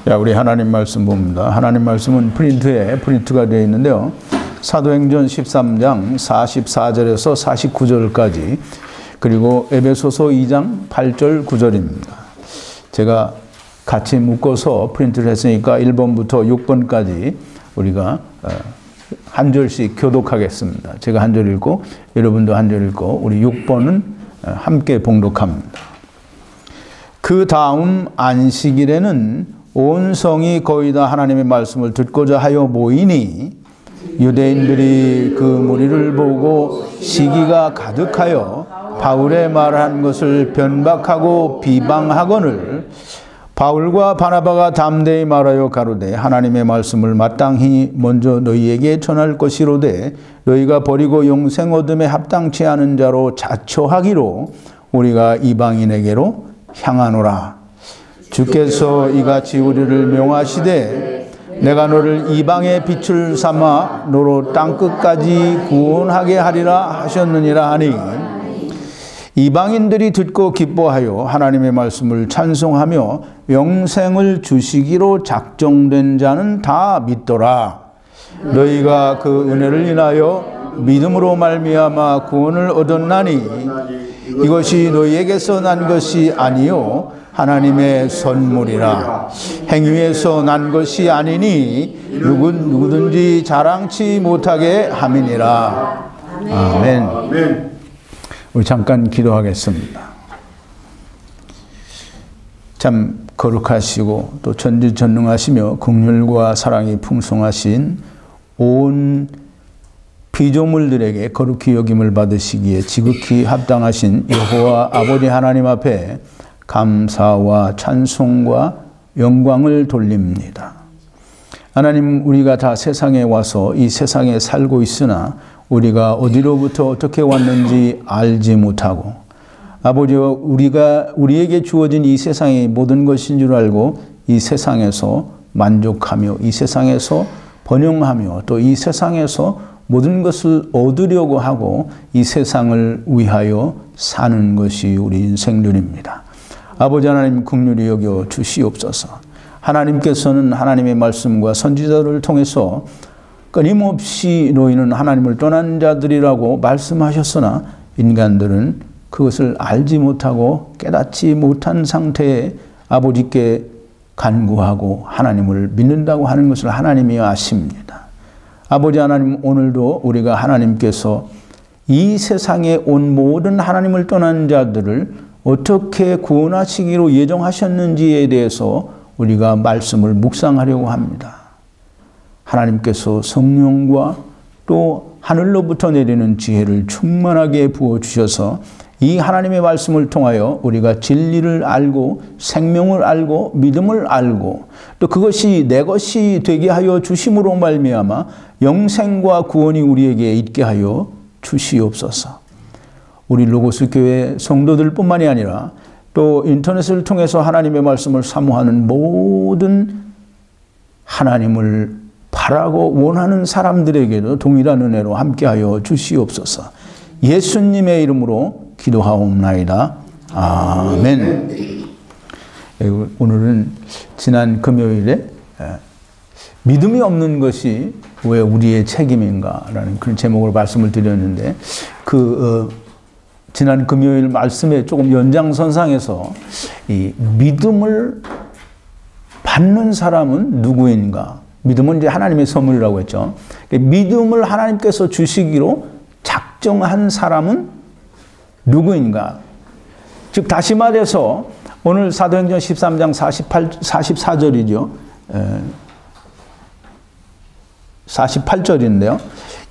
자, 우리 하나님 말씀 봅니다. 하나님 말씀은 프린트가 되어 있는데요. 사도행전 13장 44절에서 49절까지, 그리고 에베소서 2장 8절 9절입니다. 제가 같이 묶어서 프린트를 했으니까 1번부터 6번까지 우리가 한 절씩 교독하겠습니다. 제가 한 절 읽고 여러분도 한 절 읽고 우리 6번은 함께 봉독합니다. 그 다음 안식일에는 온 성이 거의 다 하나님의 말씀을 듣고자 하여 모이니 유대인들이 그 무리를 보고 시기가 가득하여 바울의 말한 것을 변박하고 비방하거늘 바울과 바나바가 담대히 말하여 가로되 하나님의 말씀을 마땅히 먼저 너희에게 전할 것이로되 너희가 버리고 영생 얻음에 합당치 않은 자로 자초하기로 우리가 이방인에게로 향하노라. 주께서 이같이 우리를 명하시되 내가 너를 이방의 빛을 삼아 너로 땅끝까지 구원하게 하리라 하셨느니라 하니, 이방인들이 듣고 기뻐하여 하나님의 말씀을 찬송하며 영생을 주시기로 작정된 자는 다 믿더라. 너희가 그 은혜를 인하여 믿음으로 말미암아 구원을 얻었나니 이것이 너희에게서 난 것이 아니요 하나님의 선물이라. 행위에서 난 것이 아니니 누구든지 자랑치 못하게 함이니라. 아멘. 우리 잠깐 기도하겠습니다. 참 거룩하시고 또 전지전능하시며 긍휼과 사랑이 풍성하신 온 피조물들에게 거룩히 여김을 받으시기에 지극히 합당하신 여호와 아버지 하나님 앞에 감사와 찬송과 영광을 돌립니다. 하나님, 우리가 다 세상에 와서 이 세상에 살고 있으나 우리가 어디로부터 어떻게 왔는지 알지 못하고, 아버지와 우리에게 주어진 이 세상의 모든 것인 줄 알고 이 세상에서 만족하며 이 세상에서 번영하며 또 이 세상에서 모든 것을 얻으려고 하고 이 세상을 위하여 사는 것이 우리 인생들입니다. 아버지 하나님, 긍휼히 여겨 주시옵소서. 하나님께서는 하나님의 말씀과 선지자들을 통해서 끊임없이 너희는 하나님을 떠난 자들이라고 말씀하셨으나 인간들은 그것을 알지 못하고 깨닫지 못한 상태에 아버지께 간구하고 하나님을 믿는다고 하는 것을 하나님이 아십니다. 아버지 하나님, 오늘도 우리가 하나님께서 이 세상에 온 모든 하나님을 떠난 자들을 어떻게 구원하시기로 예정하셨는지에 대해서 우리가 말씀을 묵상하려고 합니다. 하나님께서 성령과 또 하늘로부터 내리는 지혜를 충만하게 부어주셔서 이 하나님의 말씀을 통하여 우리가 진리를 알고 생명을 알고 믿음을 알고 또 그것이 내 것이 되게 하여 주심으로 말미암아 영생과 구원이 우리에게 있게 하여 주시옵소서. 우리 로고스 교회 성도들뿐만이 아니라 또 인터넷을 통해서 하나님의 말씀을 사모하는 모든 하나님을 바라고 원하는 사람들에게도 동일한 은혜로 함께하여 주시옵소서. 예수님의 이름으로 기도하옵나이다. 아멘. 오늘은 지난 금요일에 믿음이 없는 것이 왜 우리의 책임인가라는 그런 제목으로 말씀을 드렸는데, 지난 금요일 말씀에 조금 연장선상에서 이 믿음을 받는 사람은 누구인가? 믿음은 이제 하나님의 선물이라고 했죠. 믿음을 하나님께서 주시기로 작정한 사람은 누구인가? 즉 다시 말해서 오늘 사도행전 13장 44절이죠. 48절인데요.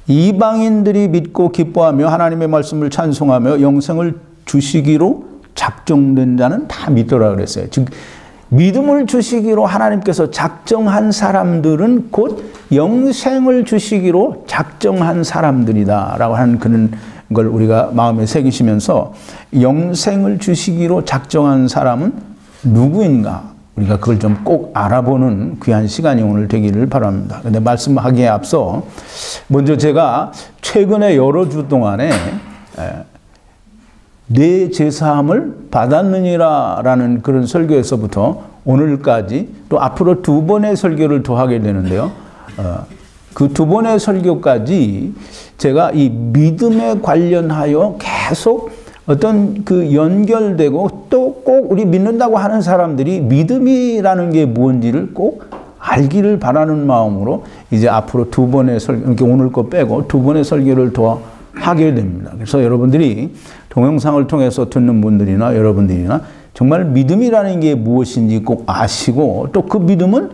이방인들이 믿고 기뻐하며 하나님의 말씀을 찬송하며 영생을 주시기로 작정된 자는 다 믿더라 그랬어요. 즉 믿음을 주시기로 하나님께서 작정한 사람들은 곧 영생을 주시기로 작정한 사람들이다 라고 하는 그런 걸 우리가 마음에 새기시면서 영생을 주시기로 작정한 사람은 누구인가? 우리가 그걸 좀 꼭 알아보는 귀한 시간이 오늘 되기를 바랍니다. 근데 말씀하기에 앞서 먼저 제가 최근에 여러 주 동안에 내 제사함을 받았느니라 라는 그런 설교에서부터 오늘까지 또 앞으로 2번의 설교를 더 하게 되는데요. 그 2번의 설교까지 제가 이 믿음에 관련하여 계속 어떤 그 연결되고 또 꼭 우리 믿는다고 하는 사람들이 믿음이라는 게 뭔지를 꼭 알기를 바라는 마음으로 이제 앞으로 2번의 설교, 이렇게 오늘 거 빼고 2번의 설교를 더 하게 됩니다. 그래서 여러분들이 동영상을 통해서 듣는 분들이나 여러분들이나 정말 믿음이라는 게 무엇인지 꼭 아시고 또 그 믿음은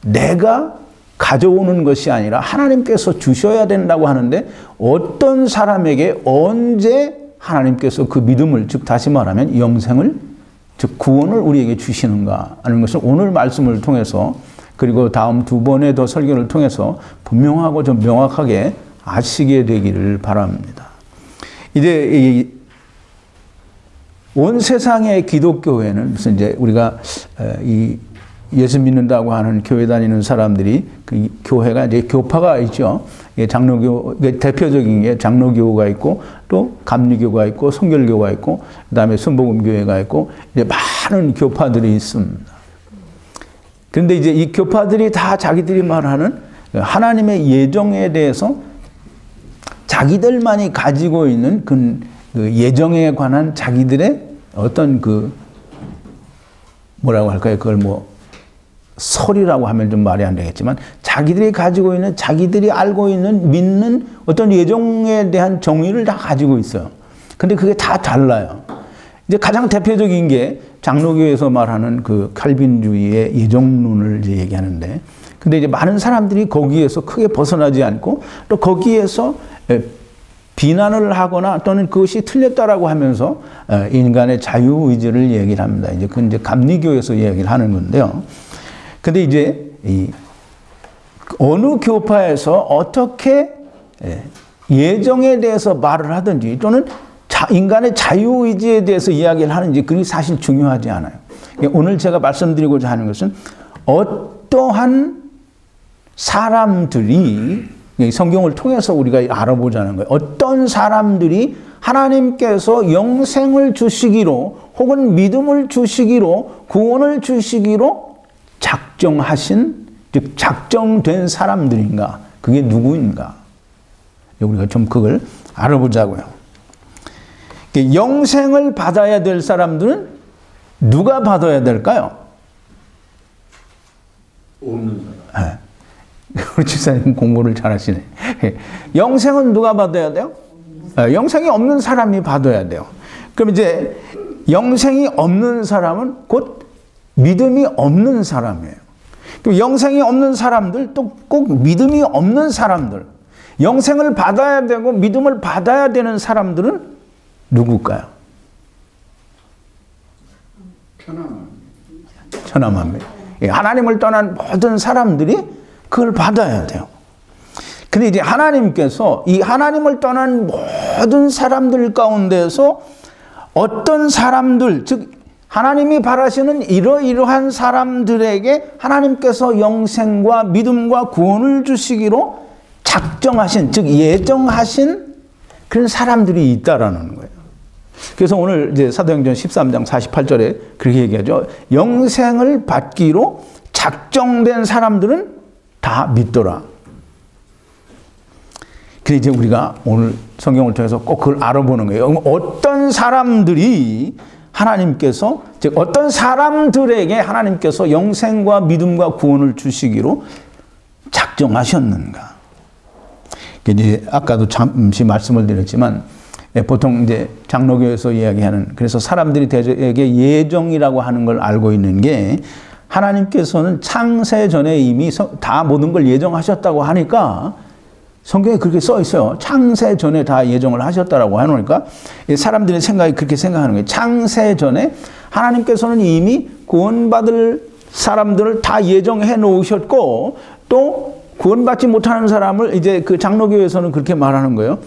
내가 가져오는 것이 아니라 하나님께서 주셔야 된다고 하는데 어떤 사람에게 언제 하나님께서 그 믿음을, 즉 다시 말하면 영생을, 즉 구원을 우리에게 주시는가 하는 것을 오늘 말씀을 통해서 그리고 다음 2번의 더 설교를 통해서 분명하고 좀 명확하게 아시게 되기를 바랍니다. 이제 온 세상의 기독교회는 무슨 이제 우리가 이 예수 믿는다고 하는 교회 다니는 사람들이 그 교회가 이제 교파가 있죠. 장로교, 대표적인 게 장로교가 있고 또 감리교가 있고 성결교가 있고 그다음에 순복음교회가 있고 이제 많은 교파들이 있습니다. 그런데 이제 이 교파들이 다 자기들이 말하는 하나님의 예정에 대해서 자기들만이 가지고 있는 그 예정에 관한 자기들의 어떤 그 뭐라고 할까요? 그걸 뭐 설이라고 하면 좀 말이 안 되겠지만 자기들이 가지고 있는 자기들이 알고 있는 믿는 어떤 예정에 대한 정의를 다 가지고 있어요. 근데 그게 다 달라요. 이제 가장 대표적인 게 장로교에서 말하는 그 칼빈주의의 예정론을 이제 얘기하는데 근데 이제 많은 사람들이 거기에서 크게 벗어나지 않고 또 거기에서 비난을 하거나 또는 그것이 틀렸다라고 하면서 인간의 자유의지를 얘기를 합니다. 이제 그건 이제 감리교에서 얘기를 하는 건데요. 근데 이제 어느 교파에서 어떻게 예정에 대해서 말을 하든지 또는 인간의 자유의지에 대해서 이야기를 하는지 그게 사실 중요하지 않아요. 오늘 제가 말씀드리고자 하는 것은 어떠한 사람들이 성경을 통해서 우리가 알아보자는 거예요. 어떤 사람들이 하나님께서 영생을 주시기로 혹은 믿음을 주시기로 구원을 주시기로 작정하신, 즉 작정된 사람들인가? 그게 누구인가? 우리가 좀 그걸 알아보자고요. 영생을 받아야 될 사람들은 누가 받아야 될까요? 없는 사람. 우리 집사님 공부를 잘하시네. 영생은 누가 받아야 돼요? 영생이 없는 사람이 받아야 돼요. 그럼 이제 영생이 없는 사람은 곧 믿음이 없는 사람이에요. 그럼 영생이 없는 사람들 또 꼭 믿음이 없는 사람들, 영생을 받아야 되고 믿음을 받아야 되는 사람들은 누굴까요? 천하만민. 하나님을 떠난 모든 사람들이 그걸 받아야 돼요. 근데 이제 하나님께서 이 하나님을 떠난 모든 사람들 가운데서 어떤 사람들, 즉 하나님이 바라시는 이러이러한 사람들에게 하나님께서 영생과 믿음과 구원을 주시기로 작정하신, 즉 예정하신 그런 사람들이 있다라는 거예요. 그래서 오늘 이제 사도행전 13장 48절에 그렇게 얘기하죠. 영생을 받기로 작정된 사람들은 다 믿더라. 그래서 이제 우리가 오늘 성경을 통해서 꼭 그걸 알아보는 거예요. 어떤 사람들이 하나님께서, 즉 어떤 사람들에게 하나님께서 영생과 믿음과 구원을 주시기로 작정하셨는가. 이제 아까도 잠시 말씀을 드렸지만 보통 이제 장로교에서 이야기하는, 그래서 사람들이 대개 예정이라고 하는 걸 알고 있는 게 하나님께서는 창세 전에 이미 다 모든 걸 예정하셨다고 하니까 성경에 그렇게 써 있어요. 창세 전에 다 예정을 하셨다라고 해놓으니까 사람들의 생각이 그렇게 생각하는 거예요. 창세 전에 하나님께서는 이미 구원받을 사람들을 다 예정해 놓으셨고 또 구원받지 못하는 사람을 이제 그 장로교에서는 그렇게 말하는 거예요.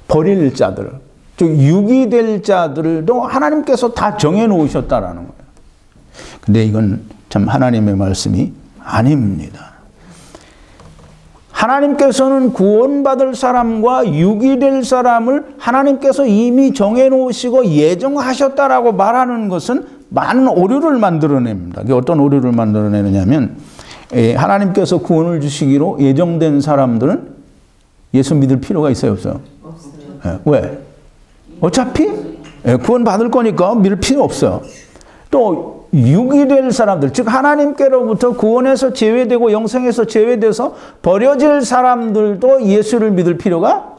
버릴 자들, 즉 육이 될 자들도 하나님께서 다 정해 놓으셨다라는 거예요. 근데 이건 참 하나님의 말씀이 아닙니다. 하나님께서는 구원받을 사람과 육이 될 사람을 하나님께서 이미 정해놓으시고 예정하셨다라고 말하는 것은 많은 오류를 만들어냅니다. 이게 어떤 오류를 만들어내느냐면 하나님께서 구원을 주시기로 예정된 사람들은 예수 믿을 필요가 있어요, 없어요? 없어요. 왜? 어차피 구원 받을 거니까 믿을 필요 없어요. 또 육이 될 사람들, 즉 하나님께로부터 구원에서 제외되고 영생에서 제외돼서 버려질 사람들도 예수를 믿을 필요가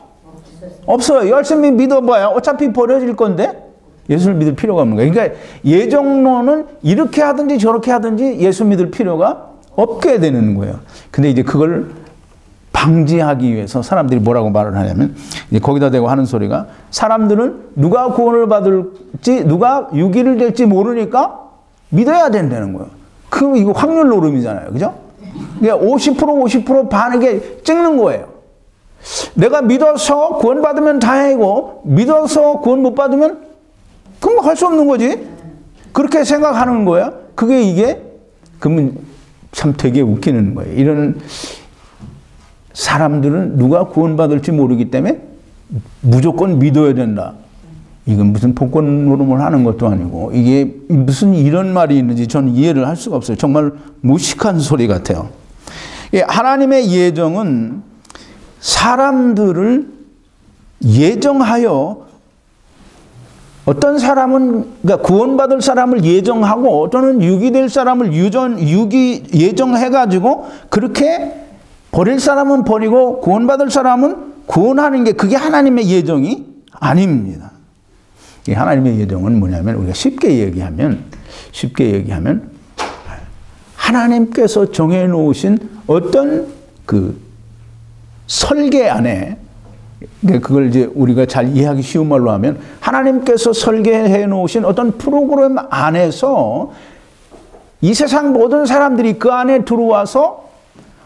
없어요. 열심히 믿어봐야 어차피 버려질 건데 예수를 믿을 필요가 없는 거예요. 그러니까 예정론은 이렇게 하든지 저렇게 하든지 예수 믿을 필요가 없게 되는 거예요. 근데 이제 그걸 방지하기 위해서 사람들이 뭐라고 말을 하냐면 이제 거기다 대고 하는 소리가 사람들은 누가 구원을 받을지 누가 유기를 될지 모르니까 믿어야 된다는 거예요. 그럼 이거 확률 노름이잖아요. 그죠? 그러니까 50% 반에게 찍는 거예요. 내가 믿어서 구원 받으면 다행이고 믿어서 구원 못 받으면 그럼 할 수 없는 거지. 그렇게 생각하는 거예요. 그게 이게 그러면 참 되게 웃기는 거예요. 이런 사람들은 누가 구원받을지 모르기 때문에 무조건 믿어야 된다. 이건 무슨 복권 노름을 하는 것도 아니고 이게 무슨 이런 말이 있는지 저는 이해를 할 수가 없어요. 정말 무식한 소리 같아요. 하나님의 예정은 사람들을 예정하여 어떤 사람은 그러니까 구원받을 사람을 예정하고 또는 유기될 사람을 예정해가지고 그렇게 버릴 사람은 버리고 구원받을 사람은 구원하는 게 그게 하나님의 예정이 아닙니다. 하나님의 예정은 뭐냐면 우리가 쉽게 얘기하면 하나님께서 정해놓으신 어떤 그 설계 안에 그걸 이제 우리가 잘 이해하기 쉬운 말로 하면 하나님께서 설계해 놓으신 어떤 프로그램 안에서 이 세상 모든 사람들이 그 안에 들어와서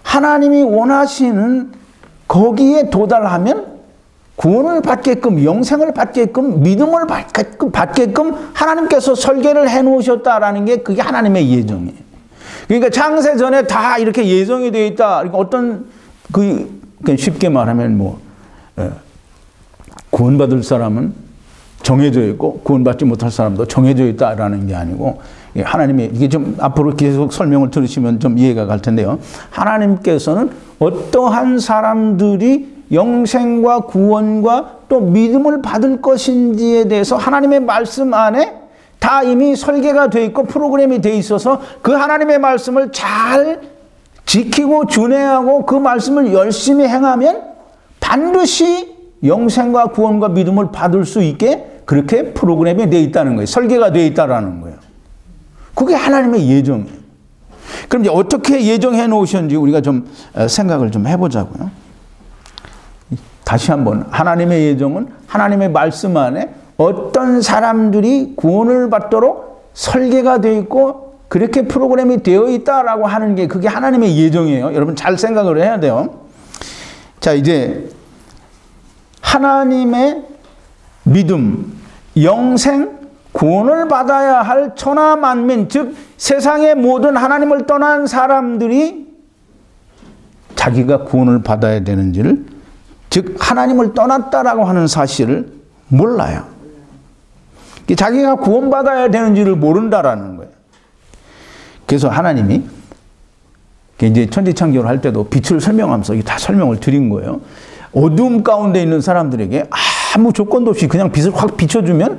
하나님이 원하시는 거기에 도달하면 구원을 받게끔 영생을 받게끔 믿음을 받게끔 하나님께서 설계를 해 놓으셨다라는 게 그게 하나님의 예정이에요. 그러니까 창세 전에 다 이렇게 예정이 되어 있다. 그러니까 어떤 쉽게 말하면 구원받을 사람은 정해져 있고 구원받지 못할 사람도 정해져 있다라는 게 아니고 하나님의 이게 좀 앞으로 계속 설명을 들으시면 좀 이해가 갈 텐데요. 하나님께서는 어떠한 사람들이 영생과 구원과 또 믿음을 받을 것인지에 대해서 하나님의 말씀 안에 다 이미 설계가 되어 있고 프로그램이 되어 있어서 그 하나님의 말씀을 잘 지키고 준행하고 그 말씀을 열심히 행하면 반드시 영생과 구원과 믿음을 받을 수 있게 그렇게 프로그램이 되어 있다는 거예요. 설계가 되어 있다는 거예요. 그게 하나님의 예정이에요. 그럼 이제 어떻게 예정해 놓으셨는지 우리가 좀 생각을 좀 해보자고요. 다시 한번 하나님의 예정은 하나님의 말씀 안에 어떤 사람들이 구원을 받도록 설계가 되어 있고 그렇게 프로그램이 되어 있다라고 하는 게 그게 하나님의 예정이에요. 여러분 잘 생각을 해야 돼요. 자, 이제 하나님의 믿음, 영생, 구원을 받아야 할 천하 만민, 즉 세상의 모든 하나님을 떠난 사람들이 자기가 구원을 받아야 되는지를, 즉 하나님을 떠났다라고 하는 사실을 몰라요. 자기가 구원받아야 되는지를 모른다라는 거예요. 그래서 하나님이 이제 천지창조를 할 때도 빛을 설명하면서 다 설명을 드린 거예요. 어두움 가운데 있는 사람들에게 아무 조건도 없이 그냥 빛을 확 비춰주면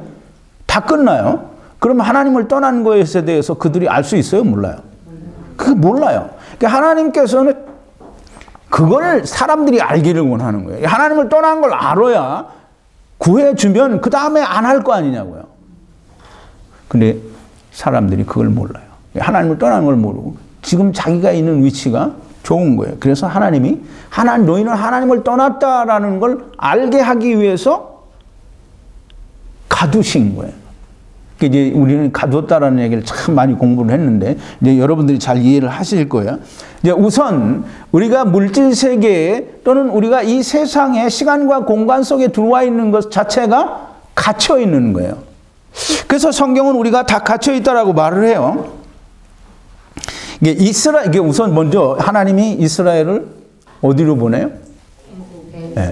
다 끝나요. 그러면 하나님을 떠난 것에 대해서 그들이 알 수 있어요? 몰라요? 그게 몰라요. 그러니까 하나님께서는 그걸 사람들이 알기를 원하는 거예요. 하나님을 떠난 걸 알아야 구해주면 그 다음에 안 할 거 아니냐고요. 근데 사람들이 그걸 몰라요. 하나님을 떠나는 걸 모르고 지금 자기가 있는 위치가 좋은 거예요. 그래서 하나님이 너희는 하나님을 떠났다라는 걸 알게 하기 위해서 가두신 거예요. 이제 우리는 가두었다라는 얘기를 참 많이 공부를 했는데 이제 여러분들이 잘 이해를 하실 거예요. 이제 우선 우리가 물질 세계에 또는 우리가 이 세상에 시간과 공간 속에 들어와 있는 것 자체가 갇혀 있는 거예요. 그래서 성경은 우리가 다 갇혀 있다라고 말을 해요. 이게 우선 먼저 하나님이 이스라엘을 어디로 보내요?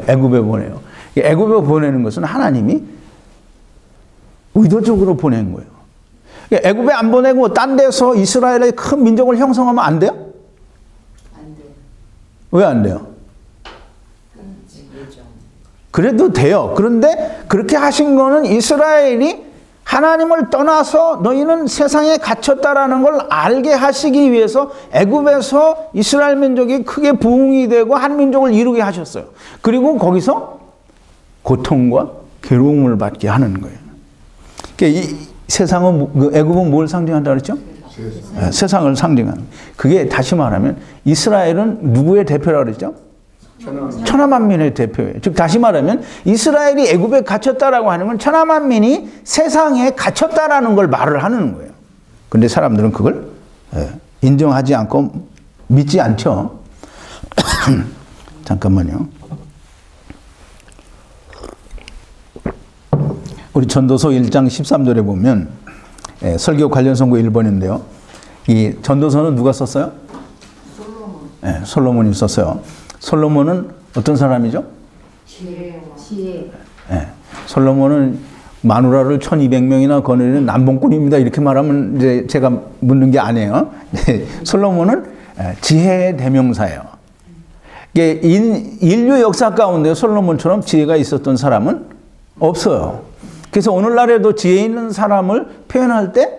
애굽에 보내요. 애굽에 보내는 것은 하나님이 의도적으로 보낸 거예요. 애굽에 안 보내고 딴 데서 이스라엘의 큰 민족을 형성하면 안 돼요? 안 돼요. 왜 안 돼요? 그래도 돼요. 그런데 그렇게 하신 거는 이스라엘이 하나님을 떠나서 너희는 세상에 갇혔다라는 걸 알게 하시기 위해서 애굽에서 이스라엘 민족이 크게 부흥이 되고 한 민족을 이루게 하셨어요. 그리고 거기서 고통과 괴로움을 받게 하는 거예요. 그러니까 이 세상은, 애굽은 뭘 상징한다 그랬죠? 세상을 상징하는. 그게 다시 말하면 이스라엘은 누구의 대표라고 그랬죠? 천하만민의 대표예요. 즉 다시 말하면 이스라엘이 애굽에 갇혔다라고 하는 건 천하만민이 세상에 갇혔다라는 걸 말을 하는 거예요. 그런데 사람들은 그걸 인정하지 않고 믿지 않죠. 잠깐만요. 우리 전도서 1장 13절에 보면 설교 관련 선고 1번인데요. 이 전도서는 누가 썼어요? 솔로몬. 솔로몬이 썼어요. 솔로몬은 어떤 사람이죠? 지혜. 솔로몬은 마누라를 1200명이나 거느리는 남봉꾼입니다. 이렇게 말하면 이제 제가 묻는 게 아니에요. 솔로몬은 지혜의 대명사예요. 인류 역사 가운데 솔로몬처럼 지혜가 있었던 사람은 없어요. 그래서 오늘날에도 지혜 있는 사람을 표현할 때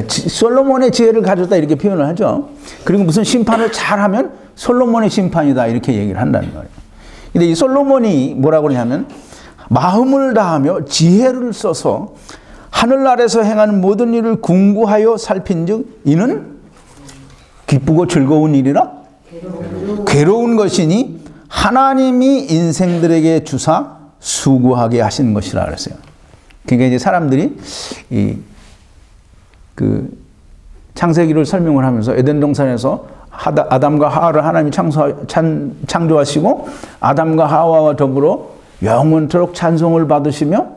솔로몬의 지혜를 가졌다 이렇게 표현을 하죠. 그리고 무슨 심판을 잘하면 솔로몬의 심판이다 이렇게 얘기를 한다는 거예요. 근데 이 솔로몬이 뭐라고 그러냐면 마음을 다하며 지혜를 써서 하늘 아래서 행하는 모든 일을 궁구하여 살핀즉 이는 기쁘고 즐거운 일이라 괴로운 것이니 하나님이 인생들에게 주사 수고하게 하시는 것이라 그랬어요. 그러니까 이제 사람들이 창세기를 설명을 하면서 에덴 동산에서 아담과 하와를 하나님이 창조하시고 아담과 하와와 더불어 영원토록 찬송을 받으시며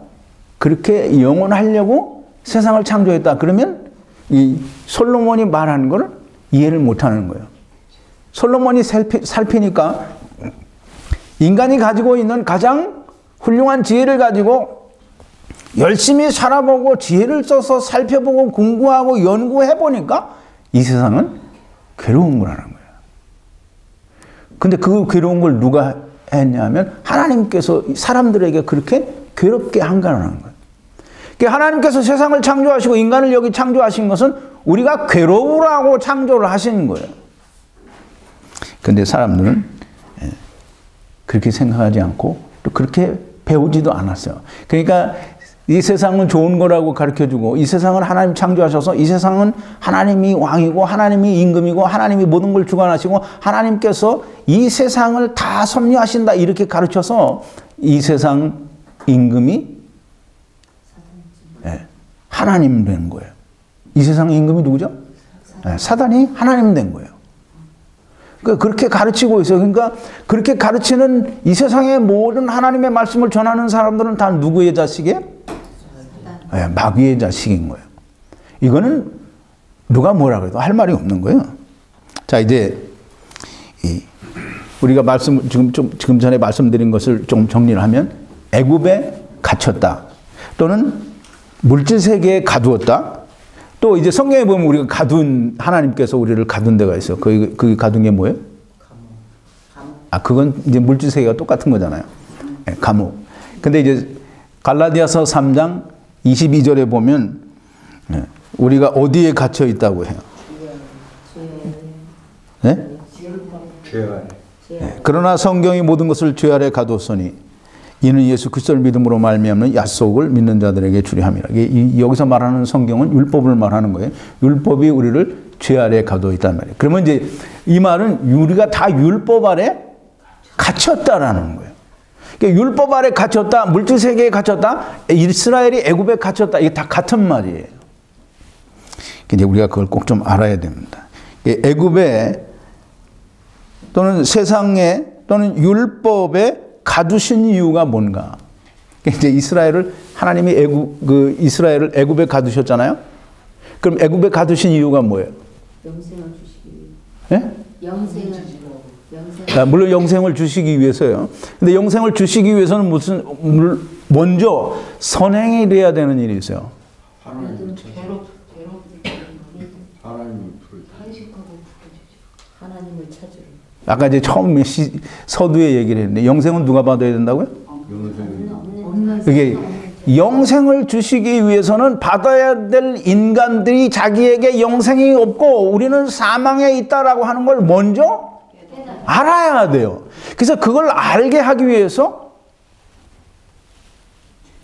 그렇게 영원하려고 세상을 창조했다. 그러면 이 솔로몬이 말하는 걸 이해를 못하는 거예요. 솔로몬이 살피니까 인간이 가지고 있는 가장 훌륭한 지혜를 가지고 열심히 살아보고 지혜를 써서 살펴보고 공부하고 연구해보니까 이 세상은 괴로운 거라는 거예요. 근데 그 괴로운 걸 누가 했냐면 하나님께서 사람들에게 그렇게 괴롭게 한 거라는 거예요. 그러니까 하나님께서 세상을 창조하시고 인간을 여기 창조하신 것은 우리가 괴로우라고 창조를 하신 거예요. 근데 사람들은 그렇게 생각하지 않고 또 그렇게 배우지도 않았어요. 그러니까 이 세상은 좋은 거라고 가르쳐주고 이 세상은 하나님 창조하셔서 이 세상은 하나님이 왕이고 하나님이 임금이고 하나님이 모든 걸 주관하시고 하나님께서 이 세상을 다 섭리하신다 이렇게 가르쳐서 이 세상 임금이 하나님 된 거예요. 이 세상 임금이 누구죠? 사단이 하나님 된 거예요. 그렇게 가르치고 있어요. 그러니까 그렇게 가르치는 이 세상의 모든 하나님의 말씀을 전하는 사람들은 다 누구의 자식이에요? 마귀의 자식인 거예요. 이거는 누가 뭐라 그래도 할 말이 없는 거예요. 자, 이제 우리가 지금 전에 말씀드린 것을 좀 정리를 하면 애굽에 갇혔다. 또는 물질 세계에 가두었다. 또 이제 성경에 보면 우리가 하나님께서 우리를 가둔 데가 있어요. 그 가둔 게 뭐예요? 그건 이제 물질 세계가 똑같은 거잖아요. 감옥. 근데 이제 갈라디아서 3장 22절에 보면 우리가 어디에 갇혀 있다고 해요? 네? 그러나 성경이 모든 것을 죄 아래 가두었으니 이는 예수 그리스도를 믿음으로 말미암는 약속을 믿는 자들에게 주려 함이라. 여기서 말하는 성경은 율법을 말하는 거예요. 율법이 우리를 죄 아래 가두어 있단 말이에요. 그러면 이제 이 말은 우리가 다 율법 아래 갇혔다라는 거예요. 그러니까 율법 아래 갇혔다, 물질 세계에 갇혔다, 이스라엘이 애굽에 갇혔다. 이게 다 같은 말이에요. 근데 우리가 그걸 꼭 좀 알아야 됩니다. 애굽에 또는 세상에 또는 율법에 가두신 이유가 뭔가? 이제 이스라엘을 하나님이 이스라엘을 애굽에 가두셨잖아요. 그럼 애굽에 가두신 이유가 뭐예요? 영생을 주시기 위해. 네? 영생을. 물론 영생을 주시기 위해서요. 근데 영생을 주시기 위해서는 먼저 선행이 돼야 되는 일이 있어요. 탄식하고 부르짖어. 하나님을 찾으러. 아까 이제 처음 서두에 얘기를 했는데 영생은 누가 받아야 된다고요? 이게 영생을 주시기 위해서는 받아야 될 인간들이 자기에게 영생이 없고 우리는 사망에 있다라고 하는 걸 먼저 알아야 돼요. 그래서 그걸 알게 하기 위해서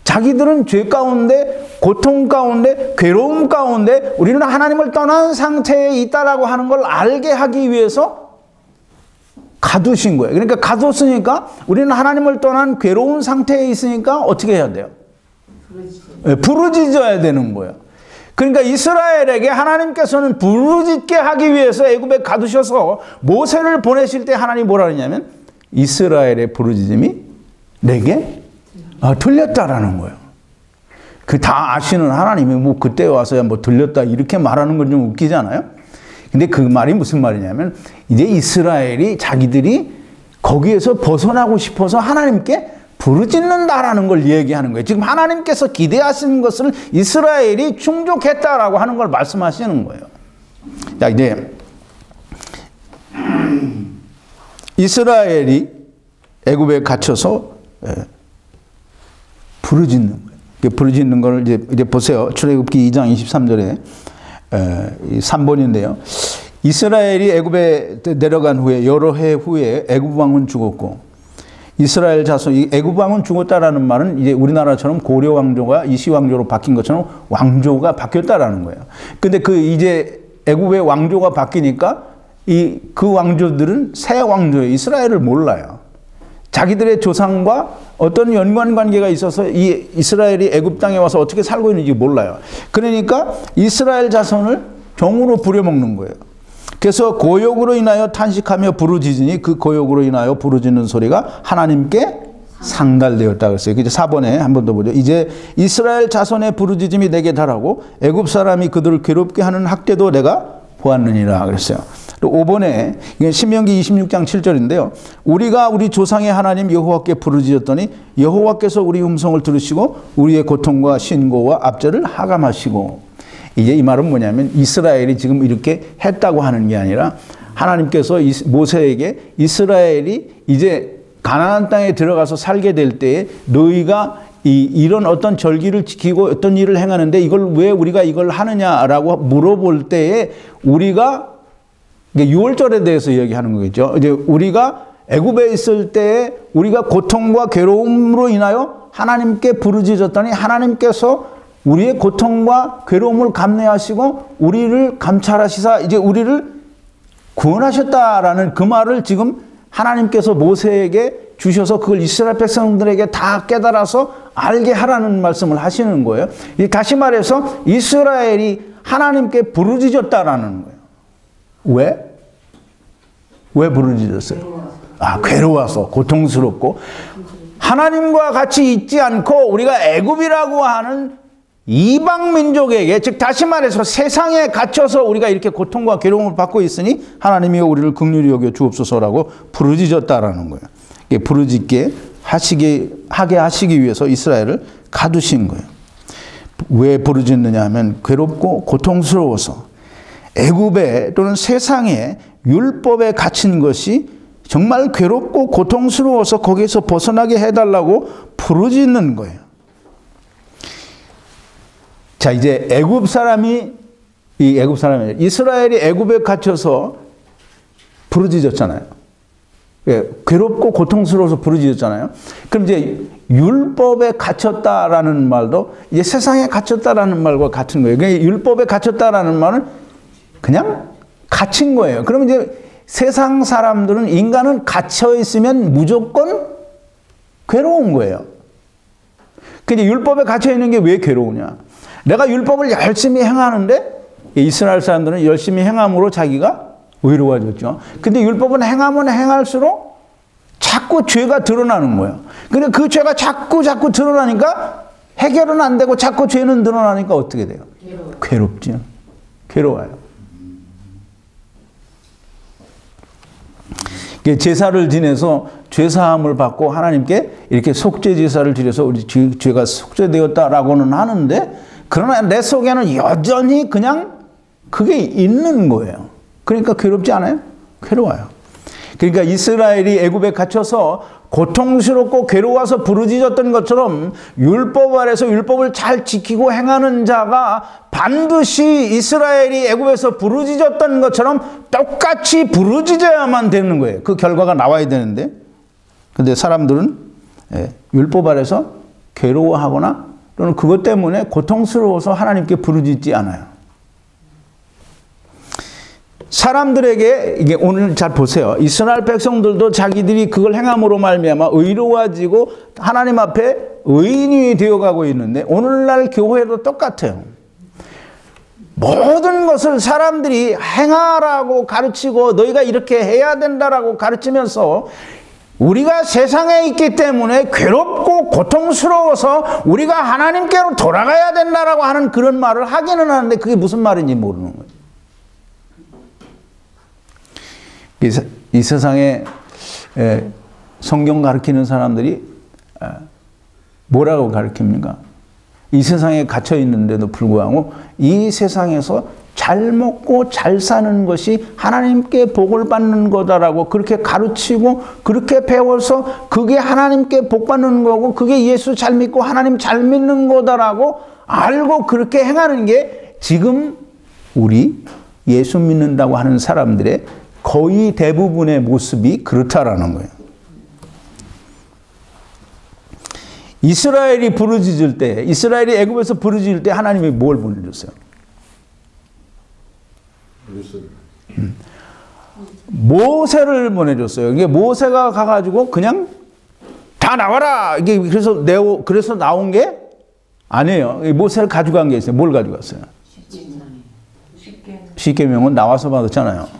자기들은 죄 가운데, 고통 가운데, 괴로움 가운데 우리는 하나님을 떠난 상태에 있다라고 하는 걸 알게 하기 위해서 가두신 거예요. 그러니까 가뒀으니까 우리는 하나님을 떠난 괴로운 상태에 있으니까 어떻게 해야 돼요? 부르짖어야 되는 거예요. 그러니까 이스라엘에게 하나님께서는 부르짖게 하기 위해서 애굽에 가두셔서 모세를 보내실 때 하나님이 뭐라 그러냐면 이스라엘의 부르짖음이 내게 들렸다라는 거예요. 그 다 아시는 하나님이 뭐 그때 와서야 뭐 들렸다 이렇게 말하는 건 좀 웃기잖아요. 근데 그 말이 무슨 말이냐면 이제 이스라엘이 자기들이 거기에서 벗어나고 싶어서 하나님께 부르짖는다라는 걸 얘기하는 거예요. 지금 하나님께서 기대하시는 것을 이스라엘이 충족했다라고 하는 걸 말씀하시는 거예요. 자, 이제 이스라엘이 애굽에 갇혀서 부르짖는 거예요. 부르짖는 걸 이제 보세요. 출애굽기 2장 23절에 3번인데요. 이스라엘이 애굽에 내려간 후에 여러 해 후에 애굽 왕은 죽었고 이스라엘 자손, 애굽 왕은 죽었다라는 말은 이제 우리나라처럼 고려 왕조가 이시 왕조로 바뀐 것처럼 왕조가 바뀌었다라는 거예요. 근데 그 이제 애굽의 왕조가 바뀌니까 그 왕조들은 새 왕조예요. 이스라엘을 몰라요. 자기들의 조상과 어떤 연관 관계가 있어서 이 이스라엘이 애굽 땅에 와서 어떻게 살고 있는지 몰라요. 그러니까 이스라엘 자손을 종으로 부려먹는 거예요. 그래서 고욕으로 인하여 탄식하며 부르짖으니 그 고욕으로 인하여 부르짖는 소리가 하나님께 상달되었다 그랬어요. 이제 4번에 한 번 더 보죠. 이제 이스라엘 자손의 부르짖음이 내게 달하고 애굽 사람이 그들을 괴롭게 하는 학대도 내가 보았느니라 그랬어요. 또 5번에 이게 신명기 26장 7절인데요. 우리가 우리 조상의 하나님 여호와께 부르짖었더니 여호와께서 우리 음성을 들으시고 우리의 고통과 신고와 압제를 하감하시고 이제 이 말은 뭐냐면 이스라엘이 지금 이렇게 했다고 하는 게 아니라 하나님께서 모세에게 이스라엘이 이제 가나안 땅에 들어가서 살게 될 때에 너희가 이런 어떤 절기를 지키고 어떤 일을 행하는데 이걸 왜 우리가 이걸 하느냐라고 물어볼 때에 우리가 6월절에 대해서 얘기하는 거겠죠. 이제 우리가 애굽에 있을 때에 우리가 고통과 괴로움으로 인하여 하나님께 부르짖었더니 하나님께서 우리의 고통과 괴로움을 감내하시고 우리를 감찰하시사 이제 우리를 구원하셨다라는 그 말을 지금 하나님께서 모세에게 주셔서 그걸 이스라엘 백성들에게 다 깨달아서 알게 하라는 말씀을 하시는 거예요. 다시 말해서 이스라엘이 하나님께 부르짖었다라는 거예요. 왜? 왜 부르짖었어요? 괴로워서 고통스럽고 하나님과 같이 있지 않고 우리가 애굽이라고 하는 이방 민족에게 즉 다시 말해서 세상에 갇혀서 우리가 이렇게 고통과 괴로움을 받고 있으니 하나님이 우리를 긍휼히 여겨 주옵소서라고 부르짖었다라는 거예요. 부르짖게 하게 하시기 위해서 이스라엘을 가두신 거예요. 왜 부르짖느냐 하면 괴롭고 고통스러워서 애굽에 또는 세상에 율법에 갇힌 것이 정말 괴롭고 고통스러워서 거기에서 벗어나게 해달라고 부르짖는 거예요. 자, 이제 이스라엘이 애굽에 갇혀서 부르짖었잖아요. 괴롭고 고통스러워서 부르짖었잖아요. 그럼 이제 율법에 갇혔다라는 말도 이제 세상에 갇혔다라는 말과 같은 거예요. 그러니까 율법에 갇혔다라는 말은 그냥 갇힌 거예요. 그러면 이제 세상 사람들은 인간은 갇혀 있으면 무조건 괴로운 거예요. 근데 율법에 갇혀 있는 게 왜 괴로우냐? 내가 율법을 열심히 행하는데 이스라엘 사람들은 열심히 행함으로 자기가 의로워졌죠. 근데 율법은 행하면 행할수록 자꾸 죄가 드러나는 거예요. 근데 그 죄가 자꾸 드러나니까 해결은 안 되고 자꾸 죄는 드러나니까 어떻게 돼요? 괴롭죠. 괴로워요. 제사를 지내서 죄사함을 받고 하나님께 이렇게 속죄 제사를 드려서 우리 죄가 속죄되었다라고는 하는데 그러나 내 속에는 여전히 그냥 그게 있는 거예요. 그러니까 괴롭지 않아요? 괴로워요. 그러니까 이스라엘이 애굽에 갇혀서 고통스럽고 괴로워서 부르짖었던 것처럼 율법 아래서 율법을 잘 지키고 행하는 자가 반드시 이스라엘이 애굽에서 부르짖었던 것처럼 똑같이 부르짖어야만 되는 거예요. 그 결과가 나와야 되는데, 근데 사람들은 율법 아래서 괴로워하거나 또는 그것 때문에 고통스러워서 하나님께 부르짖지 않아요. 사람들에게 이게 오늘 잘 보세요. 이스라엘 백성들도 자기들이 그걸 행함으로 말미암아 의로워지고 하나님 앞에 의인이 되어가고 있는데 오늘날 교회도 똑같아요. 모든 것을 사람들이 행하라고 가르치고 너희가 이렇게 해야 된다라고 가르치면서 우리가 세상에 있기 때문에 괴롭고 고통스러워서 우리가 하나님께로 돌아가야 된다라고 하는 그런 말을 하기는 하는데 그게 무슨 말인지 모르는 거예요. 이 세상에 성경 가르치는 사람들이 뭐라고 가르칩니까? 이 세상에 갇혀 있는데도 불구하고 이 세상에서 잘 먹고 잘 사는 것이 하나님께 복을 받는 거다라고 그렇게 가르치고 그렇게 배워서 그게 하나님께 복 받는 거고 그게 예수 잘 믿고 하나님 잘 믿는 거다라고 알고 그렇게 행하는 게 지금 우리 예수 믿는다고 하는 사람들의 거의 대부분의 모습이 그렇다라는 거예요. 이스라엘이 부르짖을 때, 이스라엘이 애굽에서 부르짖을 때 하나님이 뭘 보내줬어요? 모세를 보내줬어요. 이게 모세가 가가지고 그냥 다 나와라. 이게 그래서 나온 게 아니에요. 모세를 가져간 게 있어요. 뭘 가져갔어요? 십계명은 나와서 받았잖아요.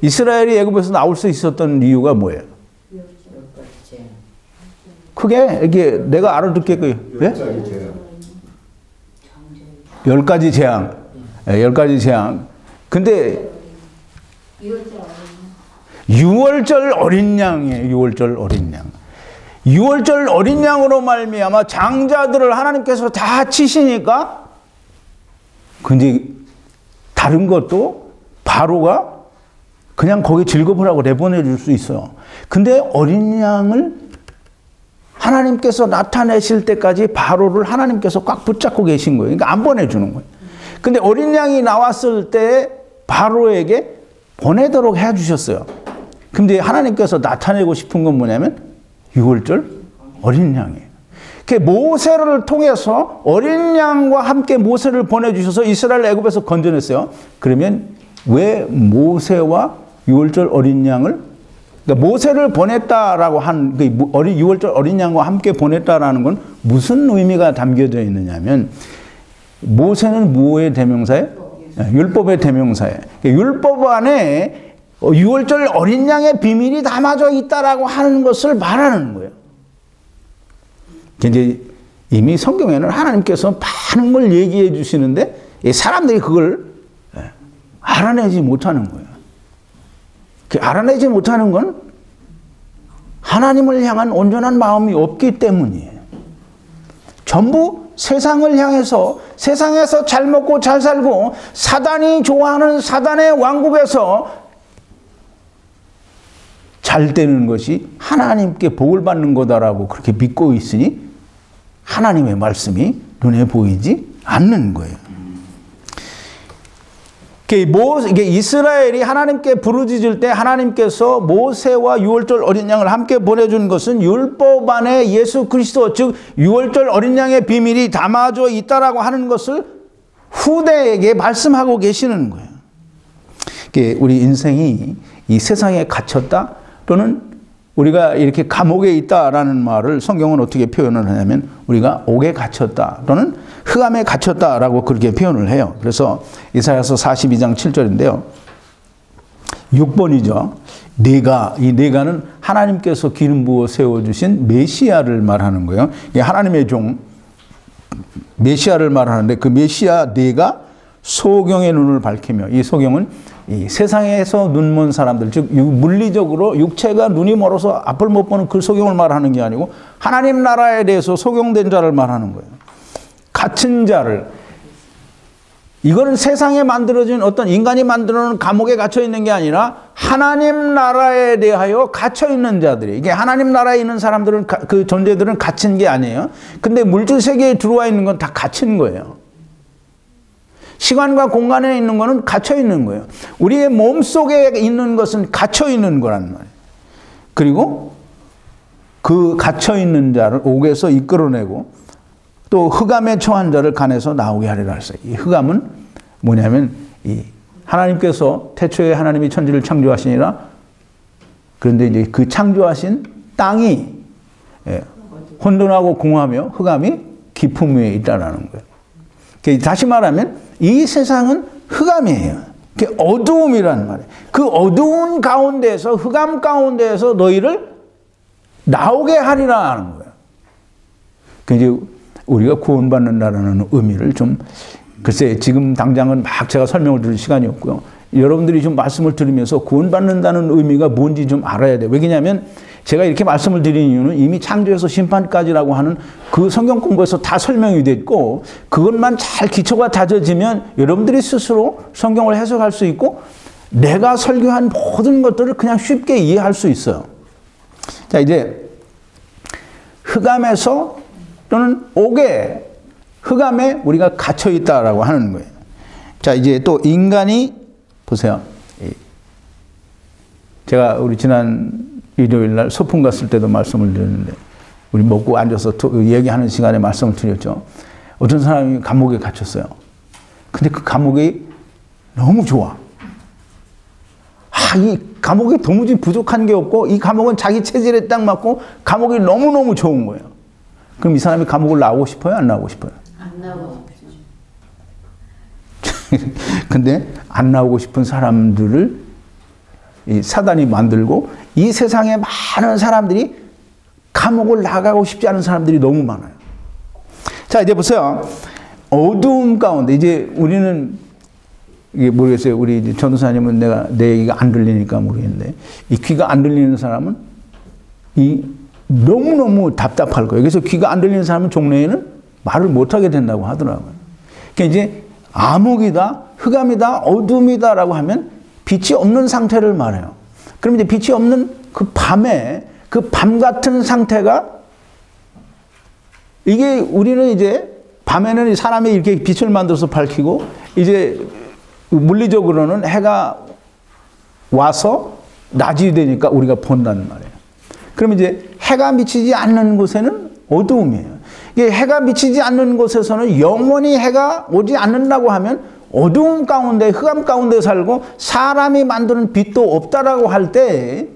이스라엘이 애굽에서 나올 수 있었던 이유가 뭐예요? 그게 이게 내가 알아듣겠고요. 10가지 재앙. 10가지 재앙. 근데 6월절 어린 양이에요. 6월절 어린 양. 6월절 어린 양으로 말미암아 장자들을 하나님께서 다 치시니까 근데 다른 것도 바로가 그냥 거기 즐거우라고 내보내 줄 수 있어요. 근데 어린 양을 하나님께서 나타내실 때까지 바로를 하나님께서 꽉 붙잡고 계신 거예요. 그러니까 안 보내주는 거예요. 근데 어린 양이 나왔을 때 바로에게 보내도록 해주셨어요. 근데 하나님께서 나타내고 싶은 건 뭐냐면 6월절 어린 양이에요. 모세를 통해서 어린 양과 함께 모세를 보내주셔서 이스라엘 애굽에서 건져냈어요. 그러면 왜 모세와 6월절 어린 양을 그러니까 모세를 보냈다라고 한 6월절 어린 양과 함께 보냈다라는 건 무슨 의미가 담겨져 있느냐면 모세는 무엇의 대명사예요? 율법의 대명사예요. 율법 안에 6월절 어린 양의 비밀이 담아져 있다라고 하는 것을 말하는 거예요. 이제 이미 성경에는 하나님께서 많은 걸 얘기해 주시는데 사람들이 그걸 알아내지 못하는 거예요. 알아내지 못하는 건 하나님을 향한 온전한 마음이 없기 때문이에요. 전부 세상을 향해서 세상에서 잘 먹고 잘 살고 사단이 좋아하는 사단의 왕국에서 잘 되는 것이 하나님께 복을 받는 거다라고 그렇게 믿고 있으니 하나님의 말씀이 눈에 보이지 않는 거예요. 이게 이스라엘이 하나님께 부르짖을 때 하나님께서 모세와 6월절 어린 양을 함께 보내준 것은 율법 안에 예수 그리스도 즉 6월절 어린 양의 비밀이 담아져 있다라고 하는 것을 후대에게 말씀하고 계시는 거예요. 우리 인생이 이 세상에 갇혔다 또는 우리가 이렇게 감옥에 있다라는 말을 성경은 어떻게 표현을 하냐면 우리가 옥에 갇혔다 또는 흑암에 갇혔다라고 그렇게 표현을 해요. 그래서 이사야서 42장 7절인데요. 6번이죠. 네가, 이 네가는 하나님께서 기름 부어 세워주신 메시아를 말하는 거예요. 하나님의 종 메시아를 말하는데 그 메시아 네가 소경의 눈을 밝히며 이 소경은 이 세상에서 눈먼 사람들 즉 물리적으로 육체가 눈이 멀어서 앞을 못 보는 그 소경을 말하는 게 아니고 하나님 나라에 대해서 소경된 자를 말하는 거예요. 갇힌 자를 이거는 세상에 만들어진 어떤 인간이 만들어놓은 감옥에 갇혀 있는 게 아니라 하나님 나라에 대하여 갇혀 있는 자들이, 이게 하나님 나라에 있는 사람들은 그 존재들은 갇힌 게 아니에요. 근데 물질 세계에 들어와 있는 건 다 갇힌 거예요. 시간과 공간에 있는 거는 갇혀 있는 거예요. 우리의 몸 속에 있는 것은 갇혀 있는 거란 말이에요. 그리고 그 갇혀 있는 자를 옥에서 이끌어내고 또 흑암에 처한 자를 간에서 나오게 하리라 했어요. 이 흑암은 뭐냐면 이 하나님께서 태초에 하나님이 천지를 창조하시니라. 그런데 이제 그 창조하신 땅이 혼돈하고 공허하며 흑암이 깊음 위에 있다라는 거예요. 다시 말하면 이 세상은 흑암이에요. 어두움이란 말이에요. 그 어두운 가운데에서, 흑암 가운데에서 너희를 나오게 하리라 하는 거예요. 이제 우리가 구원받는다라는 의미를 좀, 글쎄 지금 당장은 막 제가 설명을 드릴 시간이 없고요. 여러분들이 좀 말씀을 들으면서 구원받는다는 의미가 뭔지 좀 알아야 돼요. 왜냐하면 제가 이렇게 말씀을 드린 이유는 이미 창조에서 심판까지라고 하는 그 성경 공부에서 다 설명이 됐고, 그것만 잘 기초가 다져지면 여러분들이 스스로 성경을 해석할 수 있고 내가 설교한 모든 것들을 그냥 쉽게 이해할 수 있어요. 자, 이제 흑암에서 또는 옥에, 흑암에 우리가 갇혀 있다라고 하는 거예요. 자, 이제 또 인간이 보세요. 제가 우리 지난 일요일 날 소풍 갔을 때도 말씀을 드렸는데, 우리 먹고 앉아서 얘기하는 시간에 말씀을 드렸죠. 어떤 사람이 감옥에 갇혔어요. 근데 그 감옥이 너무 좋아. 이 감옥이 도무지 부족한 게 없고, 이 감옥은 자기 체질에 딱 맞고, 감옥이 너무너무 좋은 거예요. 그럼 이 사람이 감옥을 나오고 싶어요? 안 나오고 싶어요? 안 나오고 싶죠. 근데 안 나오고 싶은 사람들을 이 사단이 만들고, 이 세상에 많은 사람들이 감옥을 나가고 싶지 않은 사람들이 너무 많아요. 자, 이제 보세요. 어두움 가운데, 이제 우리는 이게 모르겠어요. 우리 이제 전도사님은 내 얘기가 안 들리니까 모르겠는데, 이 귀가 안 들리는 사람은 너무너무 답답할 거예요. 그래서 귀가 안 들리는 사람은 종래에는 말을 못하게 된다고 하더라고요. 그러니까 이제 암흑이다, 흑암이다, 어둠이다라고 하면 빛이 없는 상태를 말해요. 그럼 이제 빛이 없는 그 밤에, 그 밤 같은 상태가, 이게 우리는 이제 밤에는 사람이 이렇게 빛을 만들어서 밝히고, 이제 물리적으로는 해가 와서 낮이 되니까 우리가 본다는 말이에요. 그러면 이제 해가 비치지 않는 곳에는 어두움이에요. 이게 해가 비치지 않는 곳에서는 영원히 해가 오지 않는다고 하면 어두움 가운데, 흑암 가운데 살고 사람이 만드는 빛도 없다라고 할 때,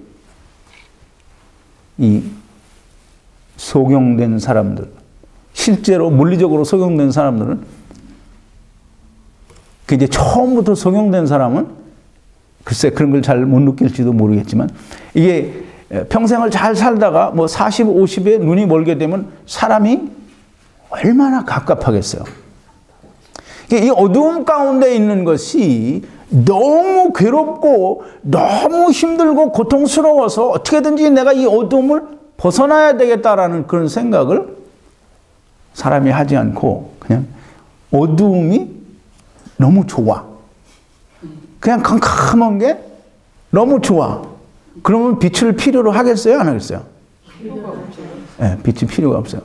이 소경된 사람들, 실제로 물리적으로 소경된 사람들은, 그 이제 처음부터 소경된 사람은 글쎄 그런 걸 잘 못 느낄지도 모르겠지만, 이게 평생을 잘 살다가 뭐 40, 50에 눈이 멀게 되면 사람이 얼마나 갑갑하겠어요. 이 어두움 가운데 있는 것이 너무 괴롭고 너무 힘들고 고통스러워서 어떻게든지 내가 이 어두움을 벗어나야 되겠다라는 그런 생각을 사람이 하지 않고, 그냥 어두움이 너무 좋아. 그냥 캄캄한 게 너무 좋아. 그러면 빛을 필요로 하겠어요? 안 하겠어요? 네, 빛이 필요가 없어요.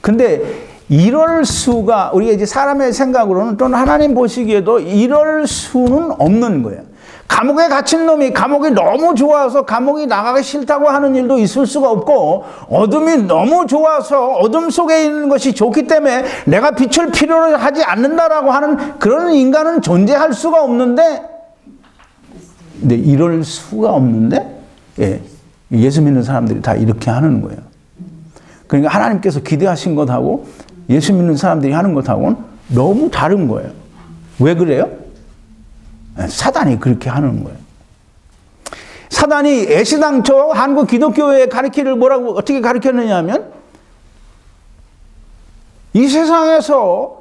근데 이럴 수가, 우리가 이제 사람의 생각으로는 또는 하나님 보시기에도 이럴 수는 없는 거예요. 감옥에 갇힌 놈이 감옥이 너무 좋아서 감옥이 나가기 싫다고 하는 일도 있을 수가 없고, 어둠이 너무 좋아서 어둠 속에 있는 것이 좋기 때문에 내가 빛을 필요로 하지 않는다라고 하는 그런 인간은 존재할 수가 없는데, 근데 이럴 수가 없는데, 예수 믿는 사람들이 다 이렇게 하는 거예요. 그러니까 하나님께서 기대하신 것하고 예수 믿는 사람들이 하는 것하고는 너무 다른 거예요. 왜 그래요? 사단이 그렇게 하는 거예요. 사단이 애시당초 한국 기독교회의 가르치기를 뭐라고 어떻게 가르쳤느냐 하면, 이 세상에서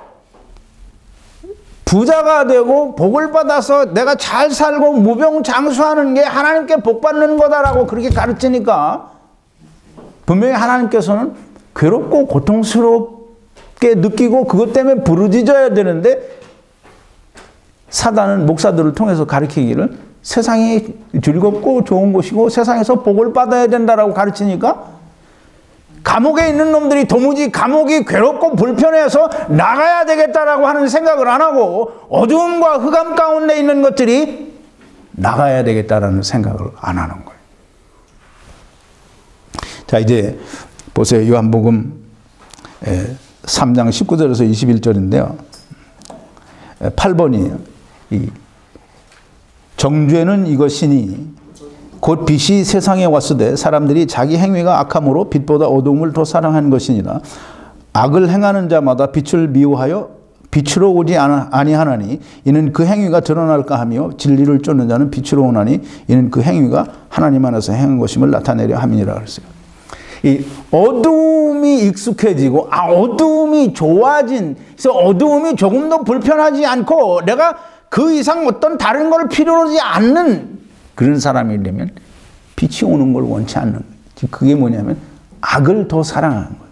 부자가 되고 복을 받아서 내가 잘 살고 무병장수하는 게 하나님께 복 받는 거다라고 그렇게 가르치니까, 분명히 하나님께서는 괴롭고 고통스럽게 느끼고 그것 때문에 부르짖어야 되는데, 사단은 목사들을 통해서 가르치기를 세상이 즐겁고 좋은 곳이고 세상에서 복을 받아야 된다라고 가르치니까 감옥에 있는 놈들이 도무지 감옥이 괴롭고 불편해서 나가야 되겠다라고 하는 생각을 안 하고 어두움과 흑암 가운데 있는 것들이 나가야 되겠다라는 생각을 안 하는 거예요. 자, 이제 보세요. 요한복음 3장 19절에서 21절인데요. 8번이에요. 정죄는 이것이니 곧 빛이 세상에 왔으되 사람들이 자기 행위가 악함으로 빛보다 어두움을 더 사랑한 것이니라. 악을 행하는 자마다 빛을 미워하여 빛으로 오지 아니하나니 이는 그 행위가 드러날까 하며 진리를 쫓는 자는 빛으로 오나니 이는 그 행위가 하나님 안에서 행한 것임을 나타내려 함이니라 그랬어요. 이 어두움이 익숙해지고 어두움이 좋아진, 그래서 어두움이 조금 더 불편하지 않고 내가 그 이상 어떤 다른 걸 필요로 하지 않는 그런 사람이 되면 빛이 오는 걸 원치 않는 거예요. 그게 뭐냐면 악을 더 사랑하는 거예요.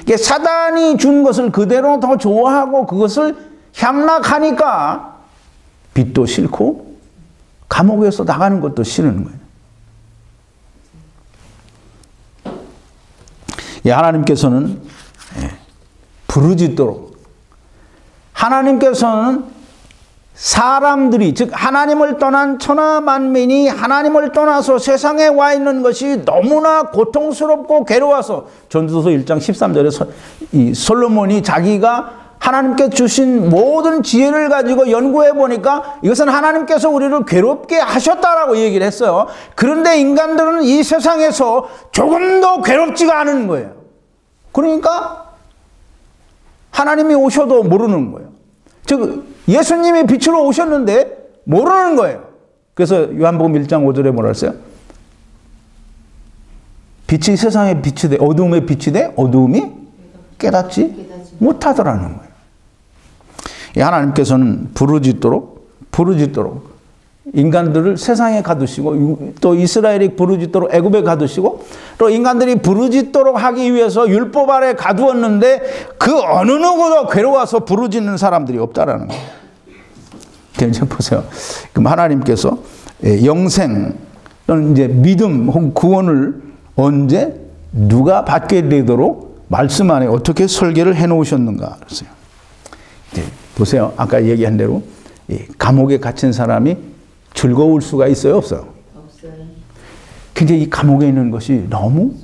이게 사단이 준 것을 그대로 더 좋아하고 그것을 향락하니까 빛도 싫고 감옥에서 나가는 것도 싫은 거예요. 하나님께서는 부르짖도록, 하나님께서는 사람들이, 즉 하나님을 떠난 천하 만민이 하나님을 떠나서 세상에 와 있는 것이 너무나 고통스럽고 괴로워서, 전도서 1장 13절에 이 솔로몬이 자기가 하나님께 주신 모든 지혜를 가지고 연구해 보니까 이것은 하나님께서 우리를 괴롭게 하셨다라고 얘기를 했어요. 그런데 인간들은 이 세상에서 조금 더 괴롭지가 않은 거예요. 그러니까 하나님이 오셔도 모르는 거예요. 즉 예수님이 빛으로 오셨는데 모르는 거예요. 그래서 요한복음 1장 5절에 뭐라 했어요? 빛이 세상에 빛이 돼, 어두움에 빛이 돼, 어두움이 깨닫지 못하더라는 거예요. 하나님께서는 부르짖도록 인간들을 세상에 가두시고, 또 이스라엘이 부르짖도록 애굽에 가두시고, 또 인간들이 부르짖도록 하기 위해서 율법 아래 가두었는데 그 어느 누구도 괴로워서 부르짖는 사람들이 없다라는 거예요. 이제 보세요. 그럼 하나님께서 영생 또는 이제 믿음 혹은 구원을 언제 누가 받게 되도록 말씀 안에 어떻게 설계를 해 놓으셨는가 그랬어요. 이제 보세요. 아까 얘기한 대로 감옥에 갇힌 사람이 즐거울 수가 있어요, 없어요? 없어요. 근데 이 감옥에 있는 것이 너무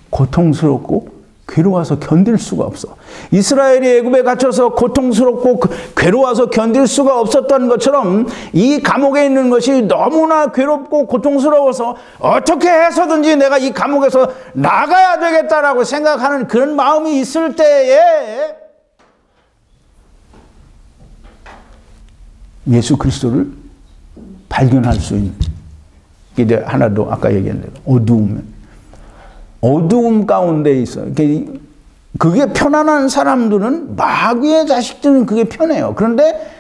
고통스럽고 괴로워서 견딜 수가 없어. 이스라엘이 애굽에 갇혀서 고통스럽고 괴로워서 견딜 수가 없었던 것처럼 이 감옥에 있는 것이 너무나 괴롭고 고통스러워서 어떻게 해서든지 내가 이 감옥에서 나가야 되겠다라고 생각하는 그런 마음이 있을 때에 예수 그리스도를 발견할 수 있는, 이게 하나 더 아까 얘기한 대로 어두움 가운데 있어. 그게 편안한 사람들은, 마귀의 자식들은 그게 편해요. 그런데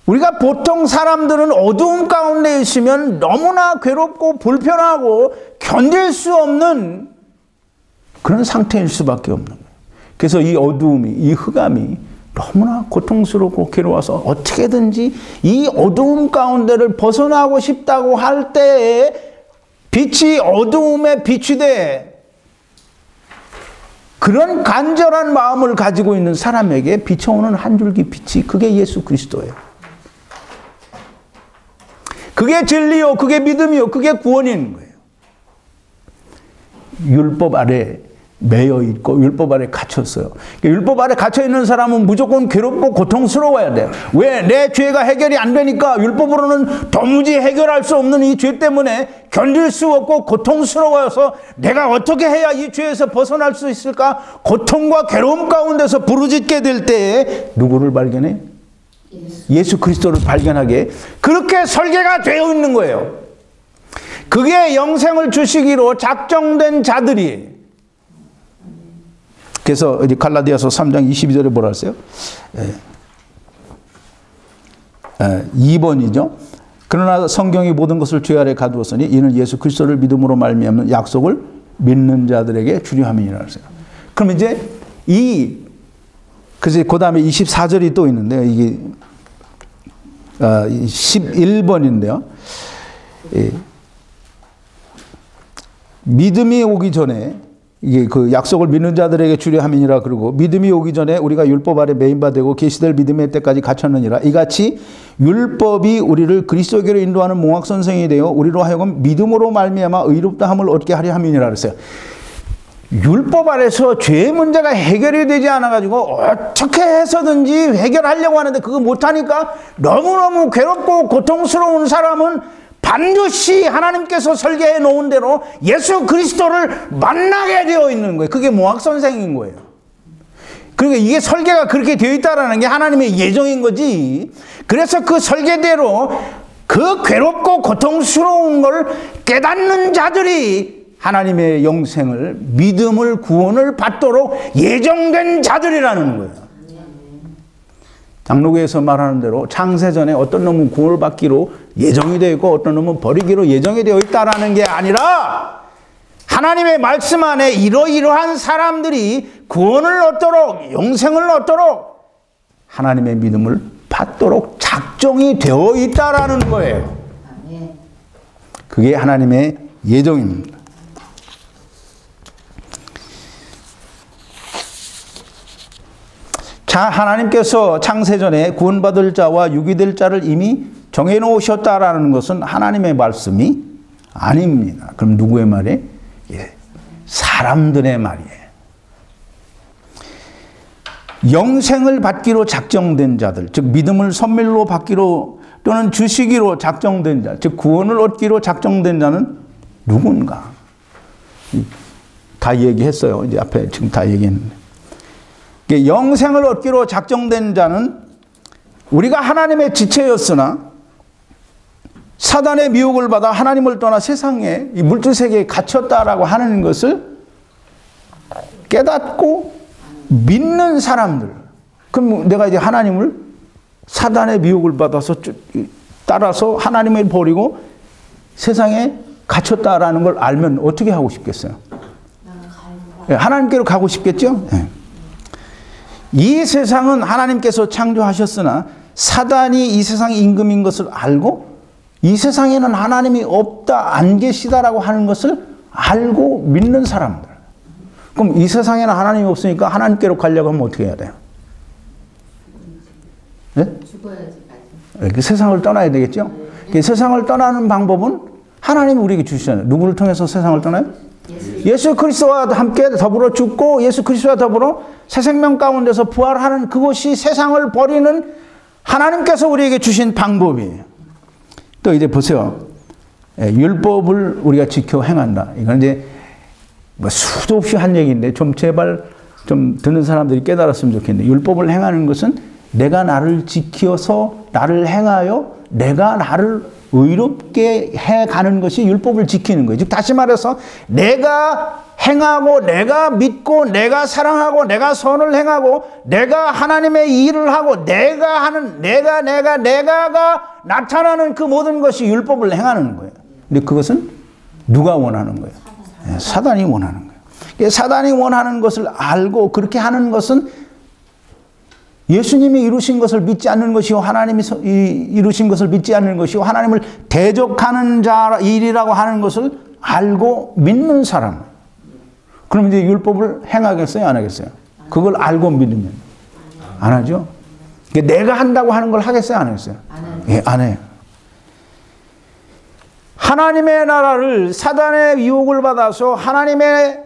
우리가 보통 사람들은 어두움 가운데 있으면 너무나 괴롭고 불편하고 견딜 수 없는 그런 상태일 수밖에 없는 거예요. 그래서 이 어두움이, 이 흑암이 너무나 고통스럽고 괴로워서 어떻게든지 이 어두움 가운데를 벗어나고 싶다고 할 때에 빛이 어두움에 빛이 돼, 그런 간절한 마음을 가지고 있는 사람에게 비춰오는 한 줄기 빛이, 그게 예수 그리스도예요. 그게 진리요, 그게 믿음이요, 그게 구원인 거예요. 율법 아래 매여 있고 율법 아래 갇혔어요. 율법 아래 갇혀 있는 사람은 무조건 괴롭고 고통스러워야 돼요. 왜? 내 죄가 해결이 안 되니까. 율법으로는 도무지 해결할 수 없는 이 죄 때문에 견딜 수 없고 고통스러워서 내가 어떻게 해야 이 죄에서 벗어날 수 있을까? 고통과 괴로움 가운데서 부르짖게 될 때에 누구를 발견해? 예수 그리스도를 발견하게 그렇게 설계가 되어 있는 거예요. 그게 영생을 주시기로 작정된 자들이. 그래서 갈라디아서 3장 22절에 뭐라 했어요? 2번이죠. 그러나 성경이 모든 것을 죄 아래 가두었으니 이는 예수 그리스도를 믿음으로 말미암는 약속을 믿는 자들에게 주려 함이니라 했어요. 그럼 이제 그다음에 24절이 또 있는데, 이게 11번인데요. 믿음이 오기 전에 이게 그 약속을 믿는 자들에게 주려 함이니라 그러고 믿음이 오기 전에 우리가 율법 아래 매인바 되고 계시될 믿음의 때까지 갇혔느니라. 이같이 율법이 우리를 그리스도께로 인도하는 몽학선생이 되어 우리로 하여금 믿음으로 말미암아 의롭다함을 얻게 하려 함이니라 그랬어요. 율법 아래서 죄의 문제가 해결이 되지 않아가지고 어떻게 해서든지 해결하려고 하는데 그거 못하니까 너무너무 괴롭고 고통스러운 사람은 반드시 하나님께서 설계해 놓은 대로 예수 그리스도를 만나게 되어 있는 거예요. 그게 몽학선생인 거예요. 그러니까 이게 설계가 그렇게 되어 있다는 게 하나님의 예정인 거지. 그래서 그 설계대로 그 괴롭고 고통스러운 걸 깨닫는 자들이 하나님의 영생을, 믿음을, 구원을 받도록 예정된 자들이라는 거예요. 장로교에서 말하는 대로 창세전에 어떤 놈은 구원을 받기로 예정이 되어 있고 어떤 놈은 버리기로 예정이 되어 있다는 게 아니라 하나님의 말씀 안에 이러이러한 사람들이 구원을 얻도록, 영생을 얻도록 하나님의 믿음을 받도록 작정이 되어 있다는 거예요. 그게 하나님의 예정입니다. 자, 하나님께서 창세전에 구원받을 자와 유기될 자를 이미 정해놓으셨다라는 것은 하나님의 말씀이 아닙니다. 그럼 누구의 말이에요? 사람들의 말이에요. 영생을 받기로 작정된 자들, 즉 믿음을 선물로 받기로 또는 주시기로 작정된 자, 즉 구원을 얻기로 작정된 자는 누군가? 다 얘기했어요. 이제 앞에 지금 다 얘기했는데. 영생을 얻기로 작정된 자는 우리가 하나님의 지체였으나 사단의 미혹을 받아 하나님을 떠나 세상에 이 물질세계에 갇혔다라고 하는 것을 깨닫고 믿는 사람들. 그럼 내가 이제 하나님을 사단의 미혹을 받아서 따라서 하나님을 버리고 세상에 갇혔다라는 걸 알면 어떻게 하고 싶겠어요? 하나님께로 가고 싶겠죠? 네. 이 세상은 하나님께서 창조하셨으나 사단이 이 세상의 임금인 것을 알고 이 세상에는 하나님이 없다, 안 계시다라고 하는 것을 알고 믿는 사람들. 그럼 이 세상에는 하나님이 없으니까 하나님께로 가려고 하면 어떻게 해야 돼요? 네? 죽어야지. 세상을 떠나야 되겠죠? 세상을 떠나는 방법은 하나님이 우리에게 주시잖아요. 누구를 통해서 세상을 떠나요? 예수 그리스도와 함께 더불어 죽고 예수 그리스도와 더불어 새 생명 가운데서 부활하는 그것이 세상을 버리는 하나님께서 우리에게 주신 방법이에요. 또 이제 보세요. 율법을 우리가 지켜 행한다. 이건 이제 뭐 수도 없이 한 얘기인데 좀 제발 좀 듣는 사람들이 깨달았으면 좋겠는데 율법을 행하는 것은 내가 나를 지켜서 나를 행하여 내가 나를 의롭게 해가는 것이 율법을 지키는 거예요. 즉 다시 말해서 내가 행하고 내가 믿고 내가 사랑하고 내가 선을 행하고 내가 하나님의 일을 하고 내가 하는 내가가 나타나는 그 모든 것이 율법을 행하는 거예요. 근데 그것은 누가 원하는 거예요? 사단이 원하는 거예요. 사단이 원하는 것을 알고 그렇게 하는 것은 예수님이 이루신 것을 믿지 않는 것이요 하나님이 이루신 것을 믿지 않는 것이요 하나님을 대적하는 자 일이라고 하는 것을 알고 믿는 사람. 그럼 이제 율법을 행하겠어요? 안 하겠어요? 그걸 알고 믿으면 안 하죠? 내가 한다고 하는 걸 하겠어요? 안 하겠어요? 예, 안 해요. 하나님의 나라를 사단의 유혹을 받아서 하나님의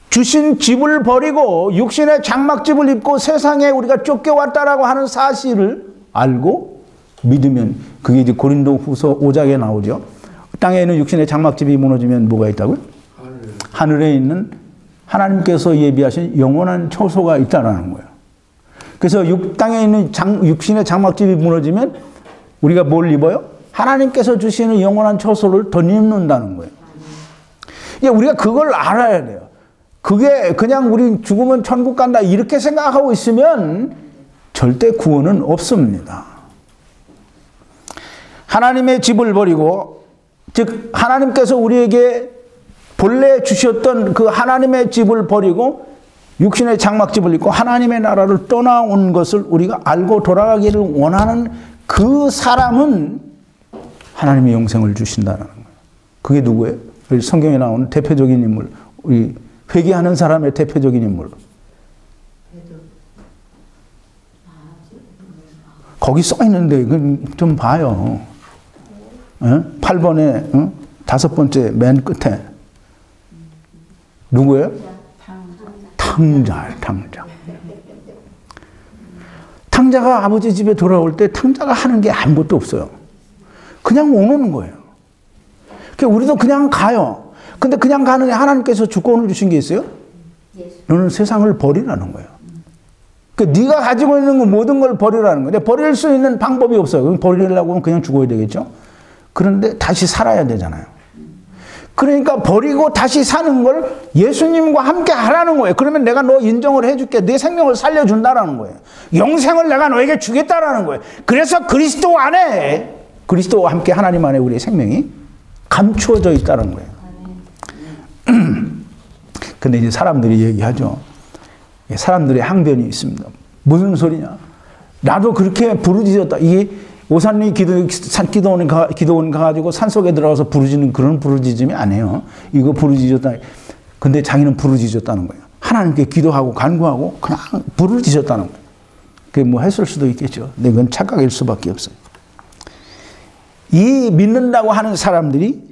주신 집을 버리고 육신의 장막집을 입고 세상에 우리가 쫓겨왔다라고 하는 사실을 알고 믿으면 그게 이제 고린도후서 5장에 나오죠. 땅에 있는 육신의 장막집이 무너지면 뭐가 있다고요? 하늘에 있는 하나님께서 예비하신 영원한 처소가 있다라는 거예요. 그래서 땅에 있는 육신의 장막집이 무너지면 우리가 뭘 입어요? 하나님께서 주시는 영원한 처소를 덧입는다는 거예요. 우리가 그걸 알아야 돼요. 그게 그냥 우리 죽으면 천국 간다 이렇게 생각하고 있으면 절대 구원은 없습니다. 하나님의 집을 버리고 즉 하나님께서 우리에게 본래 주셨던 그 하나님의 집을 버리고 육신의 장막집을 입고 하나님의 나라를 떠나온 것을 우리가 알고 돌아가기를 원하는 그 사람은 하나님의 영생을 주신다는 거예요. 그게 누구예요? 우리 성경에 나오는 대표적인 인물, 우리 회개하는 사람의 대표적인 인물. 거기 써 있는데 좀 봐요. 8번에 5번째 맨 끝에 누구예요? 탕자. 탕자가 아버지 집에 돌아올 때 탕자가 하는 게 아무것도 없어요. 그냥 오는 거예요. 우리도 그냥 가요. 근데 그냥 가는 게 하나님께서 주권을 주신 게 있어요? 너는 세상을 버리라는 거예요. 네가 가지고 있는 모든 걸 버리라는 거예요. 버릴 수 있는 방법이 없어요. 그럼 버리려고 하면 그냥 죽어야 되겠죠? 그런데 다시 살아야 되잖아요. 그러니까 버리고 다시 사는 걸 예수님과 함께 하라는 거예요. 그러면 내가 너 인정을 해줄게. 내 생명을 살려준다라는 거예요. 영생을 내가 너에게 주겠다라는 거예요. 그래서 그리스도 안에, 그리스도와 함께 하나님 안에 우리의 생명이 감추어져 있다는 거예요. 근데 이제 사람들이 얘기하죠. 사람들의 항변이 있습니다. 무슨 소리냐? 나도 그렇게 부르짖었다. 이게 오산리 기도원 가가지고 산속에 들어가서 부르짖는 그런 부르짖음이 아니에요. 이거 부르짖었다. 근데 자기는 부르짖었다는 거예요. 하나님께 기도하고 간구하고 그냥 부르짖었다는 거예요. 그게 뭐 했을 수도 있겠죠. 근데 그건 착각일 수밖에 없어요. 이 믿는다고 하는 사람들이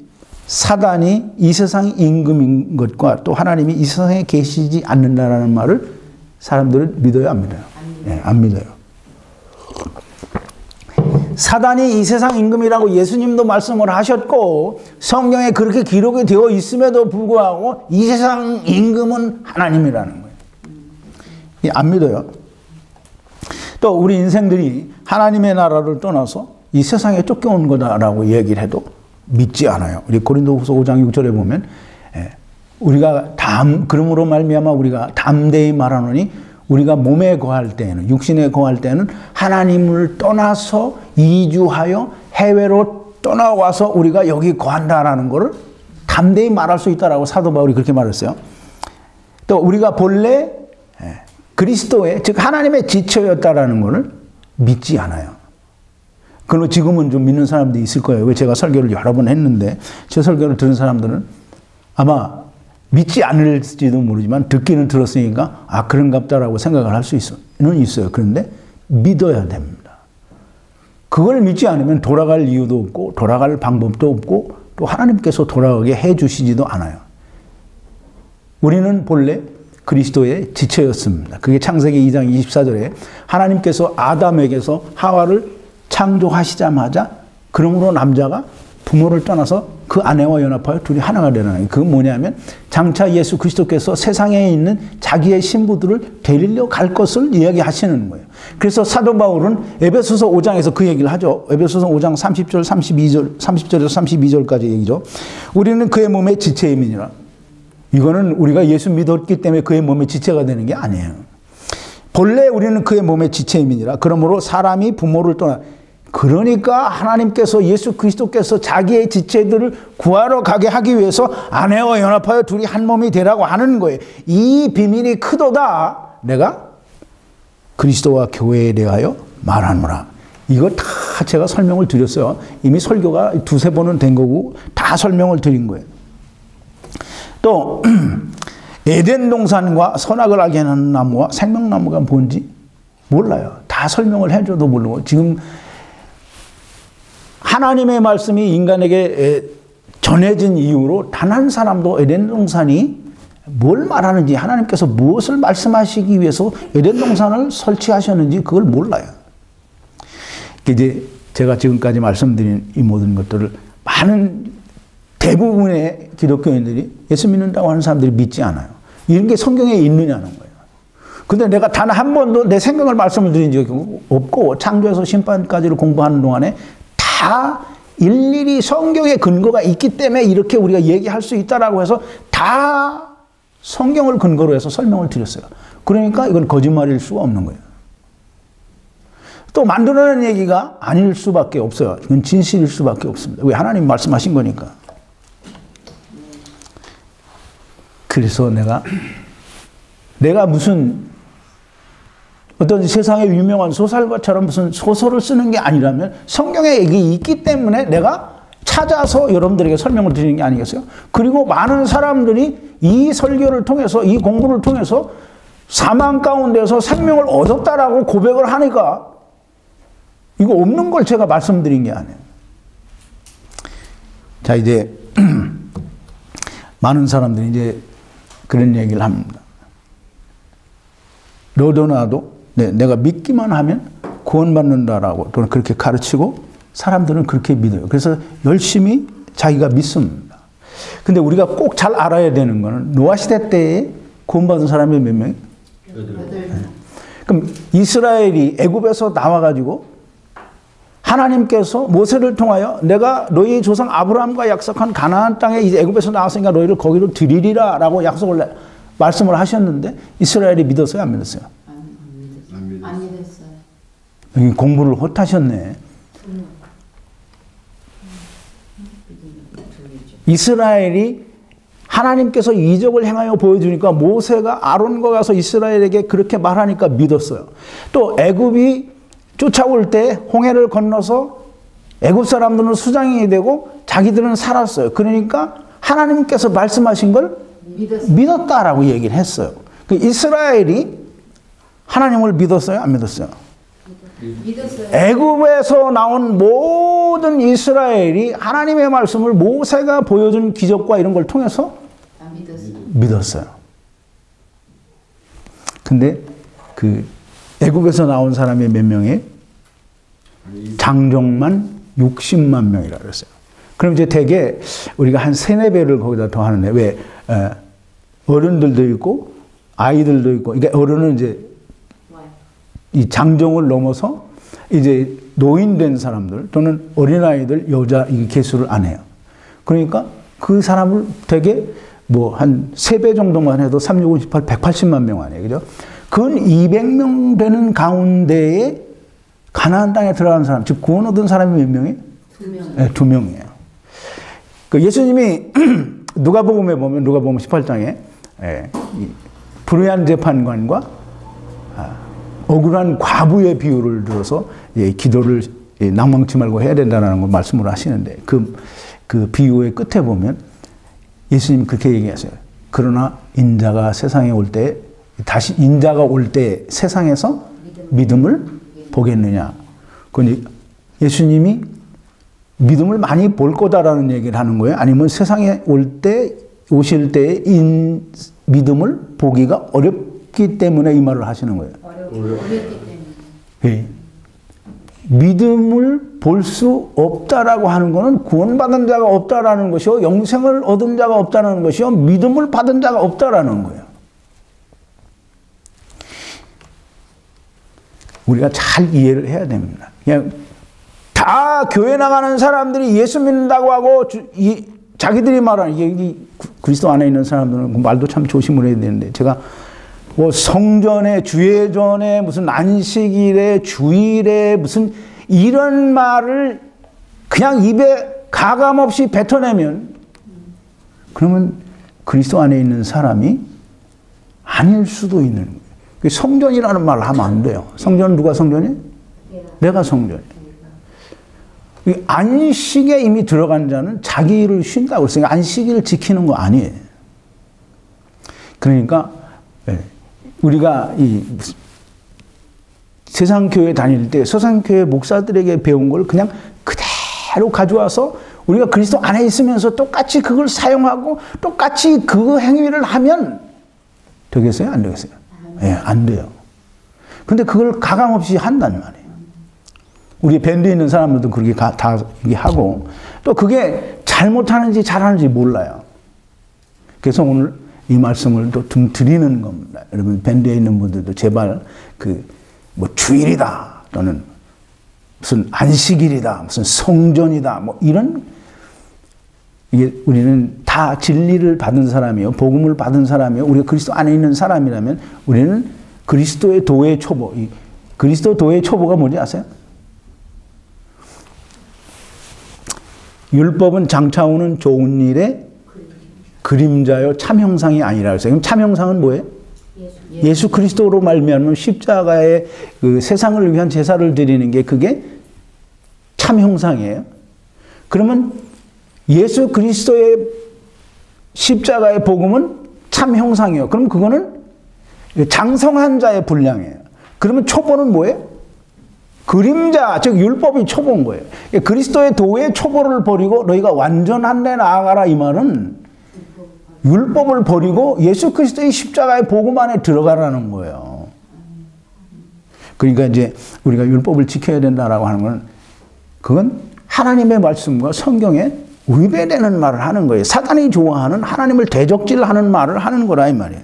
사단이 이 세상 임금인 것과 또 하나님이 이 세상에 계시지 않는다라는 말을 사람들은 믿어요, 안 믿어요? 네, 안 믿어요. 사단이 이 세상 임금이라고 예수님도 말씀을 하셨고 성경에 그렇게 기록이 되어 있음에도 불구하고 이 세상 임금은 하나님이라는 거예요. 안 믿어요. 또 우리 인생들이 하나님의 나라를 떠나서 이 세상에 쫓겨온 거다라고 얘기를 해도 믿지 않아요. 우리 고린도후서 5장 6절에 보면 우리가 그러므로 말미암아 우리가 담대히 말하노니 우리가 몸에 거할 때에는, 육신에 거할 때는 하나님을 떠나서 이주하여 해외로 떠나와서 우리가 여기 거한다라는 것을 담대히 말할 수 있다라고 사도 바울이 그렇게 말했어요. 또 우리가 본래 그리스도의, 즉 하나님의 지체였다라는 것을 믿지 않아요. 그리고 지금은 좀 믿는 사람들이 있을 거예요. 왜 제가 설교를 여러 번 했는데 제 설교를 들은 사람들은 아마 믿지 않을지도 모르지만 듣기는 들었으니까 아 그런갑다라고 생각을 할 수 있어요. 그런데 믿어야 됩니다. 그걸 믿지 않으면 돌아갈 이유도 없고 돌아갈 방법도 없고 또 하나님께서 돌아가게 해 주시지도 않아요. 우리는 본래 그리스도의 지체였습니다. 그게 창세기 2장 24절에 하나님께서 아담에게서 하와를 창조하시자마자 그러므로 남자가 부모를 떠나서 그 아내와 연합하여 둘이 하나가 되라는, 그건 뭐냐면 장차 예수 그리스도께서 세상에 있는 자기의 신부들을 데리러 갈 것을 이야기하시는 거예요. 그래서 사도 바울은 에베소서 5장에서 그 얘기를 하죠. 에베소서 5장 30절, 30절에서 32절까지 얘기죠. 우리는 그의 몸의 지체임이니라. 이거는 우리가 예수 믿었기 때문에 그의 몸의 지체가 되는 게 아니에요. 본래 우리는 그의 몸의 지체임이니라. 그러므로 사람이 부모를 떠나, 그러니까 하나님께서 예수 그리스도께서 자기의 지체들을 구하러 가게 하기 위해서 아내와 연합하여 둘이 한 몸이 되라고 하는 거예요. 이 비밀이 크도다 내가 그리스도와 교회에 대하여 말하노라. 이거 다 제가 설명을 드렸어요. 이미 설교가 두세 번은 된 거고 다 설명을 드린 거예요. 또 에덴 동산과 선악을 알게 하는 나무와 생명나무가 뭔지 몰라요. 다 설명을 해줘도 모르고 지금 하나님의 말씀이 인간에게 전해진 이후로 단 한 사람도 에덴 동산이 뭘 말하는지, 하나님께서 무엇을 말씀하시기 위해서 에덴 동산을 설치하셨는지 그걸 몰라요. 이제 제가 지금까지 말씀드린 이 모든 것들을 많은 대부분의 기독교인들이 예수 믿는다고 하는 사람들이 믿지 않아요. 이런 게 성경에 있느냐는 거예요. 근데 내가 단 한 번도 내 생각을 말씀을 드린 적이 없고 창조에서 심판까지를 공부하는 동안에 다 일일이 성경의 근거가 있기 때문에 이렇게 우리가 얘기할 수 있다라고 해서 다 성경을 근거로 해서 설명을 드렸어요. 그러니까 이건 거짓말일 수가 없는 거예요. 또 만들어낸 얘기가 아닐 수밖에 없어요. 이건 진실일 수밖에 없습니다. 왜? 하나님 말씀하신 거니까. 그래서 내가 무슨 어떤 세상의 유명한 소설가처럼 무슨 소설을 쓰는 게 아니라면 성경에 이게 있기 때문에 내가 찾아서 여러분들에게 설명을 드리는 게 아니겠어요? 그리고 많은 사람들이 이 설교를 통해서, 이 공부를 통해서 사망 가운데서 생명을 얻었다라고 고백을 하니까 이거 없는 걸 제가 말씀드린 게 아니에요. 자, 이제 많은 사람들이 이제 그런 얘기를 합니다. 너도 나도 내가 믿기만 하면 구원받는다라고 또는 그렇게 가르치고 사람들은 그렇게 믿어요. 그래서 열심히 자기가 믿습니다. 근데 우리가 꼭 잘 알아야 되는 거는 노아 시대 때에 구원받은 사람이 몇 명이? 8명. 그럼 이스라엘이 애굽에서 나와가지고 하나님께서 모세를 통하여 내가 너희 조상 아브라함과 약속한 가나안 땅에 이제 애굽에서 나왔으니까 너희를 거기로 드리리라라고 말씀을 하셨는데 이스라엘이 믿었어요, 안 믿었어요? 안 믿었어요. 공부를 못하셨네. 이스라엘이 하나님께서 이적을 행하여 보여주니까 모세가 아론과 가서 이스라엘에게 그렇게 말하니까 믿었어요. 또 애굽이 쫓아올 때 홍해를 건너서 애굽 사람들은 수장이 되고 자기들은 살았어요. 그러니까 하나님께서 말씀하신 걸 믿었다라고 얘기를 했어요. 그 이스라엘이 하나님을 믿었어요? 안 믿었어요? 믿었어요. 애굽에서 나온 모든 이스라엘이 하나님의 말씀을 모세가 보여준 기적과 이런 걸 통해서 믿었어요. 근데 그 애굽에서 나온 사람이 몇 명이에요? 장정만 60만 명이라 그랬어요. 그럼 이제 대개 우리가 한 3-4배를 거기다 더 하는데 왜 어른들도 있고 아이들도 있고, 그러니까 어른은 이제 이 장정을 넘어서 이제 노인된 사람들 또는 어린아이들, 여자 이 개수를 안 해요. 그러니까 그 사람을 되게 뭐 한 3배 정도만 해도 3, 6, 18, 180만 명 아니에요. 그죠? 근 200명 되는 가운데에 가나안 땅에 들어간 사람, 즉 구원 얻은 사람이 몇 명이에요? 2명. 네, 2명이에요. 그 예수님이 누가복음에 보면 누가복음 18장에 불의한 재판관과 억울한 과부의 비유를 들어서 기도를 낭망치 말고 해야 된다는 걸 말씀을 하시는데 그 비유의 끝에 보면 예수님 그렇게 얘기하세요. 그러나 인자가 세상에 올 때 다시 인자가 올 때 세상에서 믿음을 보겠느냐. 그런데 예수님이 믿음을 많이 볼 거다라는 얘기를 하는 거예요? 아니면 세상에 오실 때 믿음을 보기가 어렵기 때문에 이 말을 하시는 거예요? 어렵기 때문에. 네. 믿음을 볼 수 없다라고 하는 것은 구원받은 자가 없다라는 것이요, 영생을 얻은 자가 없다는 것이요, 믿음을 받은 자가 없다라는 거예요. 우리가 잘 이해를 해야 됩니다. 그냥 다 교회 나가는 사람들이 예수 믿는다고 하고 자기들이 말하는 이게 그리스도 안에 있는 사람들은 말도 참 조심을 해야 되는데, 제가 뭐 성전에, 주예전에, 무슨 안식일에, 주일에, 무슨 이런 말을 그냥 입에 가감없이 뱉어내면, 그러면 그리스도 안에 있는 사람이 아닐 수도 있는 거예요. 성전이라는 말을 하면 안 돼요. 성전은 누가 성전이에요? 내가 성전이에요. 안식에 이미 들어간 자는 자기 일을 쉰다고 그랬어요. 안식일을 지키는 거 아니에요. 그러니까 우리가 세상 교회 다닐 때 세상 교회 목사들에게 배운 걸 그냥 그대로 가져와서 우리가 그리스도 안에 있으면서 똑같이 그걸 사용하고 똑같이 그 행위를 하면 되겠어요? 안 되겠어요? 예, 안 돼요. 근데 그걸 가감없이 한단 말이에요. 우리 밴드에 있는 사람들도 그렇게 다 하고, 또 그게 잘못하는지 잘하는지 몰라요. 그래서 오늘 이 말씀을 또 드리는 겁니다. 여러분, 밴드에 있는 분들도 제발 뭐 주일이다, 또는 무슨 안식일이다, 무슨 성전이다, 뭐 이런, 이게 우리는 다 진리를 받은 사람이요, 복음을 받은 사람이요, 우리가 그리스도 안에 있는 사람이라면 우리는 그리스도의 도의 초보, 그리스도 도의 초보가 뭔지 아세요? 율법은 장차오는 좋은 일의 그림자요 참형상이 아니라 그랬어요. 그럼 참형상은 뭐예요? 예수 그리스도로 말미암은 십자가의 그 세상을 위한 제사를 드리는 게 그게 참 형상이에요. 그러면 예수 그리스도의 십자가의 복음은 참 형상이에요. 그럼 그거는 장성한 자의 분량이에요. 그러면 초보는 뭐예요? 그림자, 즉 율법이 초보인 거예요. 그리스도의 도의 초보를 버리고 너희가 완전한 데 나아가라 이 말은 율법을 버리고 예수 그리스도의 십자가의 복음 안에 들어가라는 거예요. 그러니까 이제 우리가 율법을 지켜야 된다라고 하는 건 그건 하나님의 말씀과 성경에 위배되는 말을 하는 거예요. 사단이 좋아하는 하나님을 대적질하는 말을 하는 거라 이 말이에요.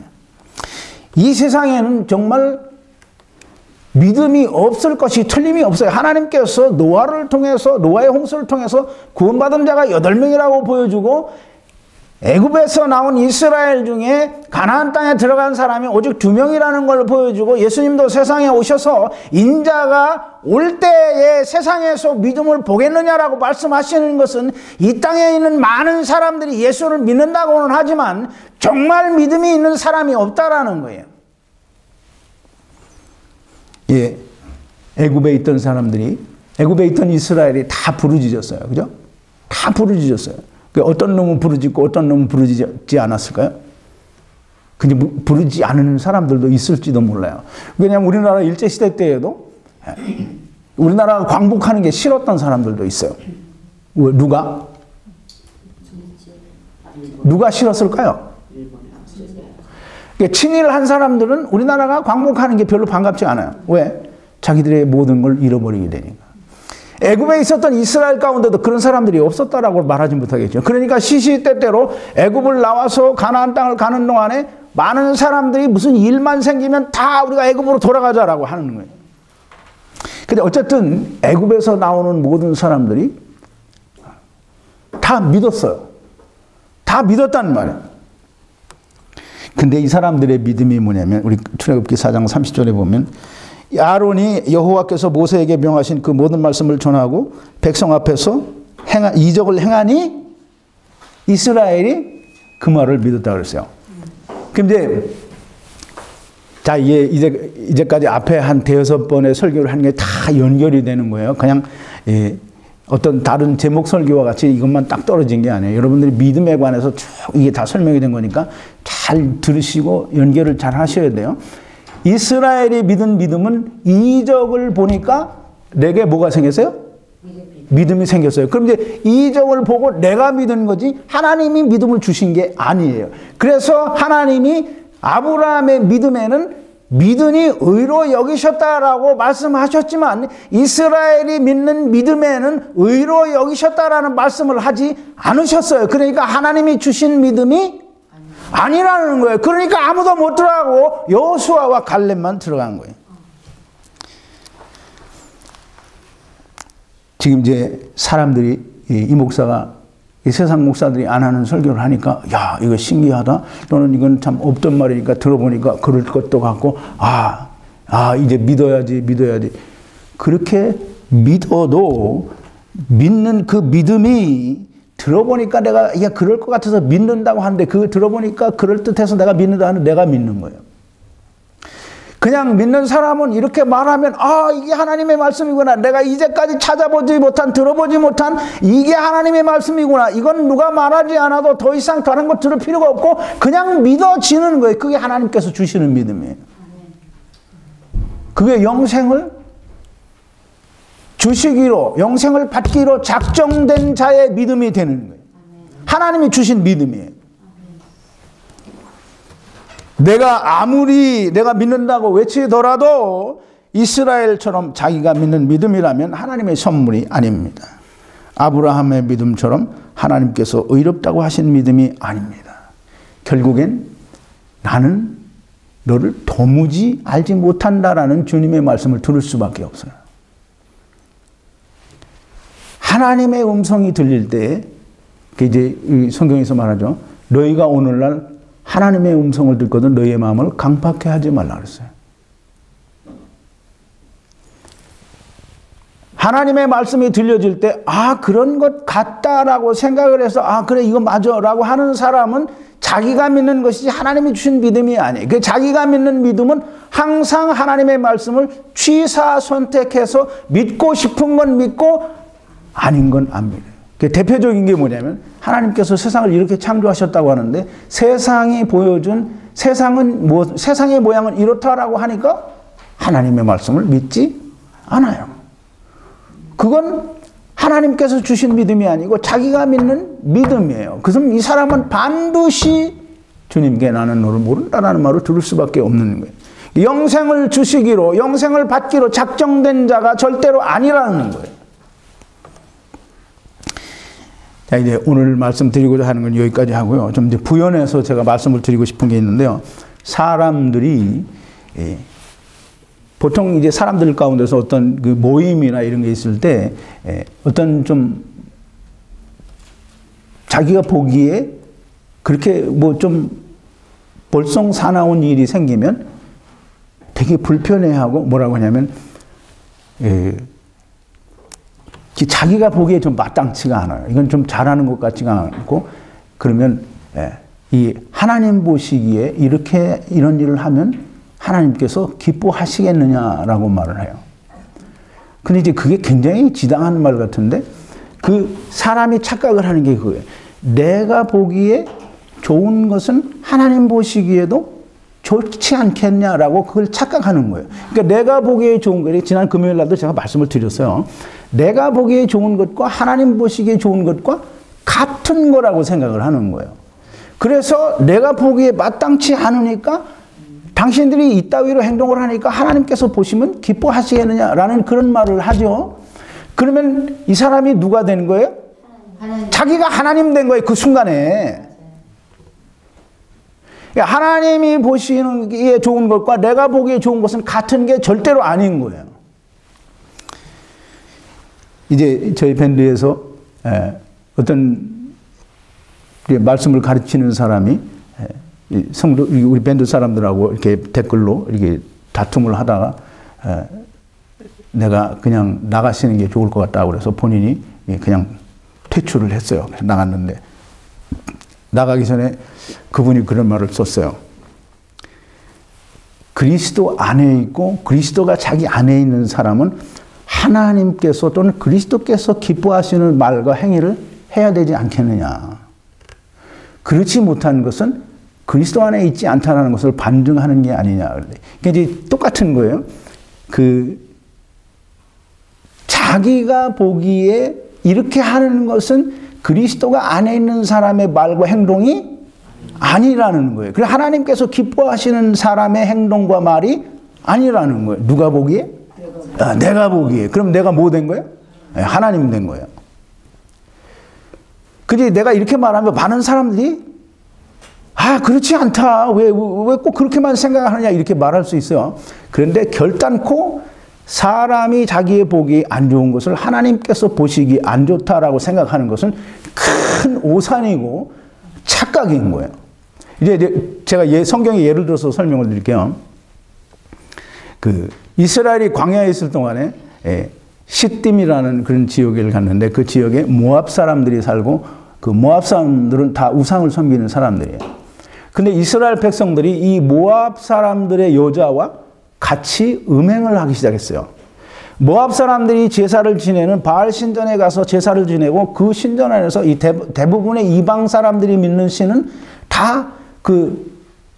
이 세상에는 정말 믿음이 없을 것이 틀림이 없어요. 하나님께서 노아를 통해서 노아의 홍수를 통해서 구원받은 자가 8명이라고 보여주고 애굽에서 나온 이스라엘 중에 가나안 땅에 들어간 사람이 오직 2명이라는 걸 보여주고 예수님도 세상에 오셔서 인자가 올 때에 세상에서 믿음을 보겠느냐라고 말씀하시는 것은 이 땅에 있는 많은 사람들이 예수를 믿는다고는 하지만 정말 믿음이 있는 사람이 없다라는 거예요. 예, 애굽에 있던 사람들이 애굽에 있던 이스라엘이 다 부르짖었어요. 그죠? 다 부르짖었어요. 어떤 놈은 부르짖고 어떤 놈은 부르짖지 않았을까요? 근데 부르짖지 않는 사람들도 있을지도 몰라요. 왜냐하면 우리나라 일제시대 때에도 우리나라가 광복하는 게 싫었던 사람들도 있어요. 누가? 누가 싫었을까요? 친일한 사람들은 우리나라가 광복하는 게 별로 반갑지 않아요. 왜? 자기들의 모든 걸 잃어버리게 되니까. 애굽에 있었던 이스라엘 가운데도 그런 사람들이 없었다라고 말하지 못하겠죠. 그러니까 시시때때로 애굽을 나와서 가나안 땅을 가는 동안에 많은 사람들이 무슨 일만 생기면 다 우리가 애굽으로 돌아가자라고 하는 거예요. 근데 어쨌든 애굽에서 나오는 모든 사람들이 다 믿었어요. 다 믿었다는 말이에요. 근데 이 사람들의 믿음이 뭐냐면 우리 출애굽기 4장 30절에 보면 아론이 여호와께서 모세에게 명하신 그 모든 말씀을 전하고 백성 앞에서 이적을 행하니 이스라엘이 그 말을 믿었다 그랬어요. 근데 자 이제까지 앞에 한 5번의 설교를 한 게 다 연결이 되는 거예요. 그냥 어떤 다른 제목 설교와 같이 이것만 딱 떨어진 게 아니에요. 여러분들이 믿음에 관해서 쭉 이게 다 설명이 된 거니까 잘 들으시고 연결을 잘 하셔야 돼요. 이스라엘이 믿은 믿음은 이적을 보니까 내게 뭐가 생겼어요? 믿음이 생겼어요. 그럼 이제 이적을 보고 내가 믿은 거지 하나님이 믿음을 주신 게 아니에요. 그래서 하나님이 아브라함의 믿음에는 믿으니 의로 여기셨다라고 말씀하셨지만 이스라엘이 믿는 믿음에는 의로 여기셨다라는 말씀을 하지 않으셨어요. 그러니까 하나님이 주신 믿음이 아니라는 거예요. 그러니까 아무도 못 들어가고 여호수아와 갈렙만 들어간 거예요. 지금 이제 사람들이 이 목사가 이 세상 목사들이 안 하는 설교를 하니까 야 이거 신기하다. 너는 이건 참 없던 말이니까 들어보니까 그럴 것도 같고 이제 믿어야지. 그렇게 믿어도 믿는 그 믿음이 들어보니까 내가 이게 그럴 것 같아서 믿는다고 하는데 그거 들어보니까 그럴듯해서 내가 믿는다 하는 내가 믿는 거예요. 그냥 믿는 사람은 이렇게 말하면 이게 하나님의 말씀이구나. 내가 이제까지 찾아보지 못한 들어보지 못한 이게 하나님의 말씀이구나. 이건 누가 말하지 않아도 더 이상 다른 거 들을 필요가 없고 그냥 믿어지는 거예요. 그게 하나님께서 주시는 믿음이에요. 그게 영생을 주시기로 영생을 받기로 작정된 자의 믿음이 되는 거예요. 하나님이 주신 믿음이에요. 내가 아무리 내가 믿는다고 외치더라도 이스라엘처럼 자기가 믿는 믿음이라면 하나님의 선물이 아닙니다. 아브라함의 믿음처럼 하나님께서 의롭다고 하신 믿음이 아닙니다. 결국엔 나는 너를 도무지 알지 못한다라는 주님의 말씀을 들을 수밖에 없어요. 하나님의 음성이 들릴 때, 이제 성경에서 말하죠. 너희가 오늘날 하나님의 음성을 듣거든 너희의 마음을 강팍해 하지 말라 그랬어요. 하나님의 말씀이 들려질 때, 그런 것 같다라고 생각을 해서, 그래, 이거 맞아. 라고 하는 사람은 자기가 믿는 것이지 하나님이 주신 믿음이 아니에요. 그 자기가 믿는 믿음은 항상 하나님의 말씀을 취사 선택해서 믿고 싶은 건 믿고 아닌 건 안 믿어요. 그 대표적인 게 뭐냐면 하나님께서 세상을 이렇게 창조하셨다고 하는데 세상이 보여준 세상의 모양은 이렇다라고 하니까 하나님의 말씀을 믿지 않아요. 그건 하나님께서 주신 믿음이 아니고 자기가 믿는 믿음이에요. 그래서 이 사람은 반드시 주님께 나는 너를 모른다라는 말을 들을 수밖에 없는 거예요. 영생을 주시기로, 영생을 받기로 작정된 자가 절대로 아니라는 거예요. 자, 이제 오늘 말씀드리고자 하는 건 여기까지 하고요. 좀 이제 부연해서 제가 말씀을 드리고 싶은 게 있는데요. 사람들이 보통 이제 사람들 가운데서 어떤 그 모임이나 이런 게 있을 때 어떤 좀 자기가 보기에 그렇게 뭐 좀 볼썽사나운 일이 생기면 되게 불편해하고 뭐라고 하냐면 자기가 보기에 좀 마땅치가 않아요. 이건 좀 잘하는 것 같지가 않고 그러면 이 하나님 보시기에 이렇게 이런 일을 하면 하나님께서 기뻐하시겠느냐라고 말을 해요. 근데 이제 그게 굉장히 지당한 말 같은데 그 사람이 착각을 하는 게 그거예요. 내가 보기에 좋은 것은 하나님 보시기에도 좋지 않겠냐라고 그걸 착각하는 거예요. 그러니까 내가 보기에 좋은 거, 지난 금요일 날도 제가 말씀을 드렸어요. 내가 보기에 좋은 것과 하나님 보시기에 좋은 것과 같은 거라고 생각을 하는 거예요. 그래서 내가 보기에 마땅치 않으니까 당신들이 이따위로 행동을 하니까 하나님께서 보시면 기뻐하시겠느냐라는 그런 말을 하죠. 그러면 이 사람이 누가 되는 거예요? 자기가 하나님 된 거예요. 그 순간에. 하나님이 보시는 게 좋은 것과 내가 보기에 좋은 것은 같은 게 절대로 아닌 거예요. 이제 저희 밴드에서 어떤 말씀을 가르치는 사람이 성도 우리 밴드 사람들하고 이렇게 댓글로 이렇게 다툼을 하다가 내가 그냥 나가시는 게 좋을 것 같다고 그래서 본인이 그냥 퇴출을 했어요. 그래서 나갔는데 나가기 전에 그분이 그런 말을 썼어요. 그리스도 안에 있고 그리스도가 자기 안에 있는 사람은 하나님께서 또는 그리스도께서 기뻐하시는 말과 행위를 해야 되지 않겠느냐. 그렇지 못한 것은 그리스도 안에 있지 않다는 것을 반증하는 게 아니냐. 그러니까 이제 똑같은 거예요. 자기가 보기에 이렇게 하는 것은 그리스도가 안에 있는 사람의 말과 행동이 아니라는 거예요. 그래서 하나님께서 기뻐하시는 사람의 행동과 말이 아니라는 거예요. 누가 보기에? 내가 보기에. 그럼 내가 뭐 된 거예요? 하나님 된 거예요. 근데 내가 이렇게 말하면 많은 사람들이 그렇지 않다. 왜 꼭 그렇게만 생각하느냐 이렇게 말할 수 있어요. 그런데 결단코 사람이 자기의 보기 안 좋은 것을 하나님께서 보시기 안 좋다라고 생각하는 것은 큰 오산이고 착각인 거예요. 이제 제가 성경의 예를 들어서 설명을 드릴게요. 이스라엘이 광야에 있을 동안에 시딤이라는 그런 지역을 갔는데 그 지역에 모압 사람들이 살고 그 모압 사람들은 다 우상을 섬기는 사람들이에요. 근데 이스라엘 백성들이 이 모압 사람들의 여자와 같이 음행을 하기 시작했어요. 모압 사람들이 제사를 지내는 바알 신전에 가서 제사를 지내고 그 신전 안에서 이 대부분의 이방 사람들이 믿는 신은 다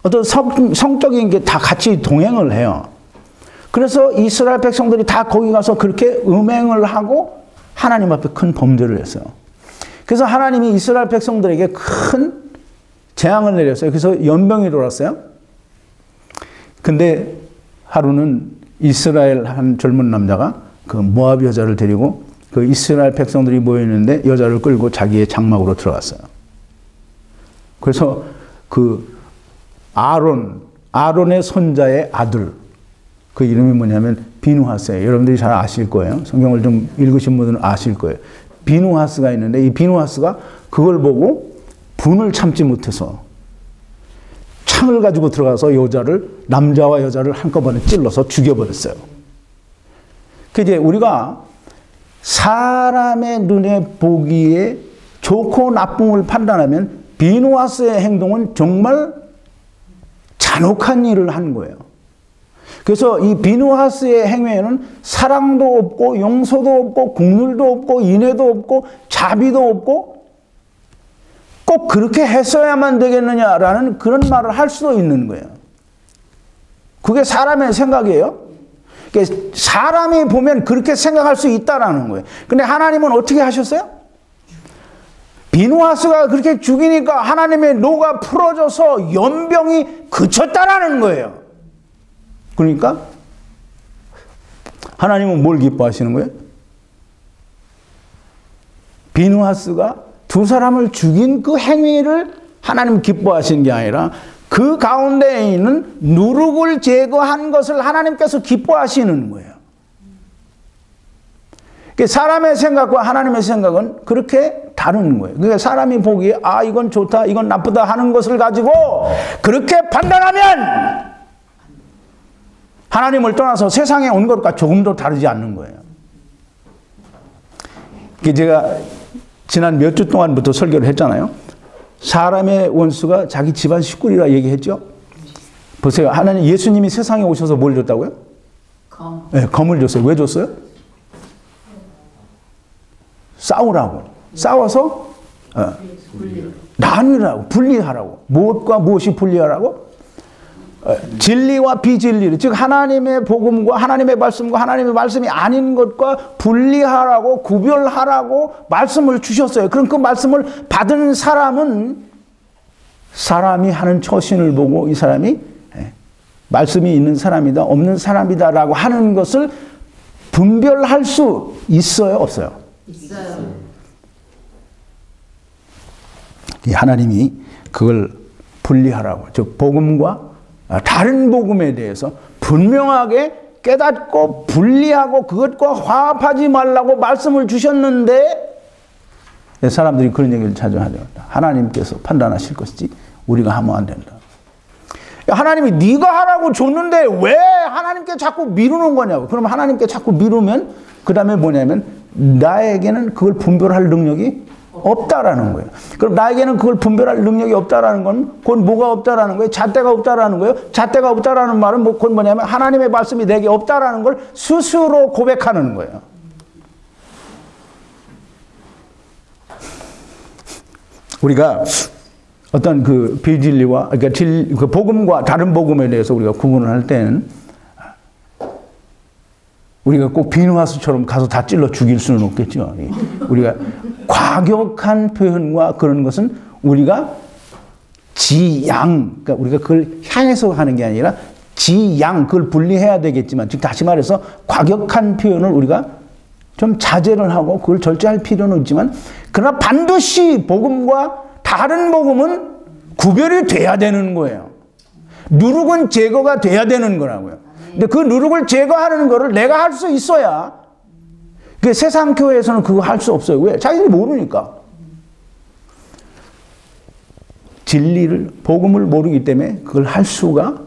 어떤 성적인 게 다 같이 동행을 해요. 그래서 이스라엘 백성들이 다 거기 가서 그렇게 음행을 하고 하나님 앞에 큰 범죄를 했어요. 그래서 하나님이 이스라엘 백성들에게 큰 재앙을 내렸어요. 그래서 연병이 돌았어요. 근데 하루는 이스라엘 한 젊은 남자가 그 모압 여자를 데리고 그 이스라엘 백성들이 모여있는데 여자를 끌고 자기의 장막으로 들어갔어요. 그래서 아론의 손자의 아들, 그 이름이 뭐냐면 비누하스예요. 여러분들이 잘 아실 거예요. 성경을 좀 읽으신 분들은 아실 거예요. 비누하스가 있는데 이 비누하스가 그걸 보고 분을 참지 못해서 창을 가지고 들어가서 남자와 여자를 한꺼번에 찔러서 죽여버렸어요. 이제 우리가 사람의 눈에 보기에 좋고 나쁨을 판단하면 비누아스의 행동은 정말 잔혹한 일을 한 거예요. 그래서 이 비누아스의 행위에는 사랑도 없고 용서도 없고 긍휼도 없고 인애도 없고 자비도 없고 꼭 그렇게 했어야만 되겠느냐라는 그런 말을 할 수도 있는 거예요. 그게 사람의 생각이에요. 사람이 보면 그렇게 생각할 수 있다라는 거예요. 근데 하나님은 어떻게 하셨어요? 비누아스가 그렇게 죽이니까 하나님의 노가 풀어져서 연병이 그쳤다라는 거예요. 그러니까 하나님은 뭘 기뻐하시는 거예요? 비누아스가 두 사람을 죽인 그 행위를 하나님 기뻐하시는 게 아니라 그 가운데에 있는 누룩을 제거한 것을 하나님께서 기뻐하시는 거예요. 사람의 생각과 하나님의 생각은 그렇게 다른 거예요. 그러니까 사람이 보기에 아 이건 좋다 이건 나쁘다 하는 것을 가지고 그렇게 판단하면 하나님을 떠나서 세상에 온 것과 조금도 다르지 않는 거예요. 제가 지난 몇 주 동안부터 설교를 했잖아요. 사람의 원수가 자기 집안 식구리라 얘기했죠. 보세요. 하나님 예수님이 세상에 오셔서 뭘 줬다고요? 검. 네, 검을 줬어요. 왜 줬어요? 싸우라고. 싸워서 나누라고. 분리하라고. 무엇과 무엇이 분리하라고? 진리와 비진리를, 즉 하나님의 복음과 하나님의 말씀과 하나님의 말씀이 아닌 것과 분리하라고 구별하라고 말씀을 주셨어요. 그럼 그 말씀을 받은 사람은 사람이 하는 처신을 보고 이 사람이 말씀이 있는 사람이다 없는 사람이다라고 하는 것을 분별할 수 있어요 없어요? 있어요. 하나님이 그걸 분리하라고, 즉 복음과 다른 복음에 대해서 분명하게 깨닫고 분리하고 그것과 화합하지 말라고 말씀을 주셨는데 사람들이 그런 얘기를 자주 하죠. 하나님께서 판단하실 것이지 우리가 하면 안 된다. 하나님이 네가 하라고 줬는데 왜 하나님께 자꾸 미루는 거냐고. 그럼 하나님께 자꾸 미루면 그 다음에 뭐냐면 나에게는 그걸 분별할 능력이 없다라는 거예요. 그럼 나에게는 그걸 분별할 능력이 없다라는 건 그건 뭐가 없다라는 거예요? 잣대가 없다라는 거예요. 잣대가 없다라는 말은 그건 뭐냐면 하나님의 말씀이 내게 없다라는 걸 스스로 고백하는 거예요. 우리가 어떤 그 비진리와 그러니까 그 복음과 다른 복음에 대해서 우리가 구분을 할 때는 우리가 꼭 비누하수처럼 가서 다 찔러 죽일 수는 없겠죠. 우리가 과격한 표현과 그런 것은 우리가 지양, 그러니까 우리가 그걸 향해서 하는 게 아니라 지양, 그걸 분리해야 되겠지만, 즉 다시 말해서 과격한 표현을 우리가 좀 자제를 하고 그걸 절제할 필요는 있지만, 그러나 반드시 복음과 다른 복음은 구별이 돼야 되는 거예요. 누룩은 제거가 돼야 되는 거라고요. 근데 그 누룩을 제거하는 거를 내가 할 수 있어야, 그 세상 교회에서는 그거 할 수 없어요. 왜? 자기들이 모르니까. 진리를, 복음을 모르기 때문에 그걸 할 수가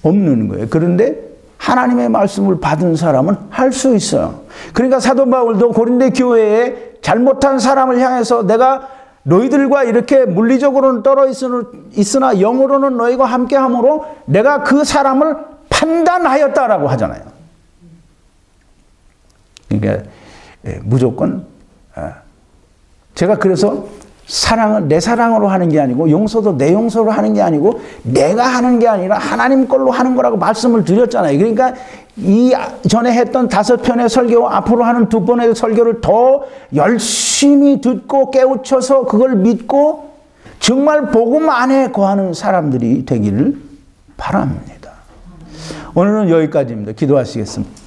없는 거예요. 그런데 하나님의 말씀을 받은 사람은 할 수 있어요. 그러니까 사도 바울도 고린도 교회에 잘못한 사람을 향해서 내가 너희들과 이렇게 물리적으로는 떨어 있으나 영으로는 너희와 함께함으로 내가 그 사람을 판단하였다라고 하잖아요. 그러니까 무조건 제가 그래서 사랑은 내 사랑으로 하는 게 아니고 용서도 내 용서로 하는 게 아니고 내가 하는 게 아니라 하나님 걸로 하는 거라고 말씀을 드렸잖아요. 그러니까 이 전에 했던 5편의 설교와 앞으로 하는 2번의 설교를 더 열심히 듣고 깨우쳐서 그걸 믿고 정말 복음 안에 거하는 사람들이 되기를 바랍니다. 오늘은 여기까지입니다. 기도하시겠습니다.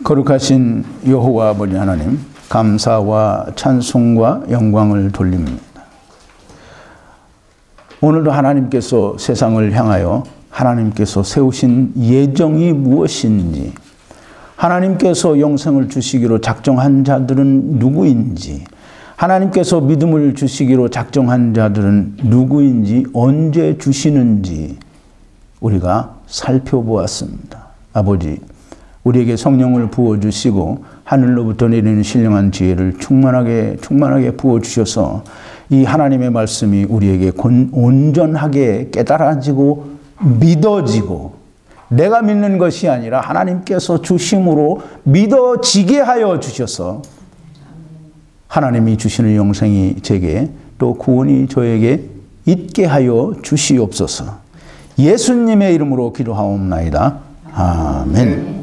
거룩하신 여호와 아버지 하나님, 감사와 찬송과 영광을 돌립니다. 오늘도 하나님께서 세상을 향하여 하나님께서 세우신 예정이 무엇인지, 하나님께서 영생을 주시기로 작정한 자들은 누구인지, 하나님께서 믿음을 주시기로 작정한 자들은 누구인지, 언제 주시는지 우리가 살펴보았습니다. 아버지, 우리에게 성령을 부어주시고 하늘로부터 내리는 신령한 지혜를 충만하게 부어주셔서 이 하나님의 말씀이 우리에게 온전하게 깨달아지고 믿어지고 내가 믿는 것이 아니라 하나님께서 주심으로 믿어지게 하여 주셔서 하나님이 주시는 영생이 제게 또 구원이 저에게 있게 하여 주시옵소서. 예수님의 이름으로 기도하옵나이다. 아멘.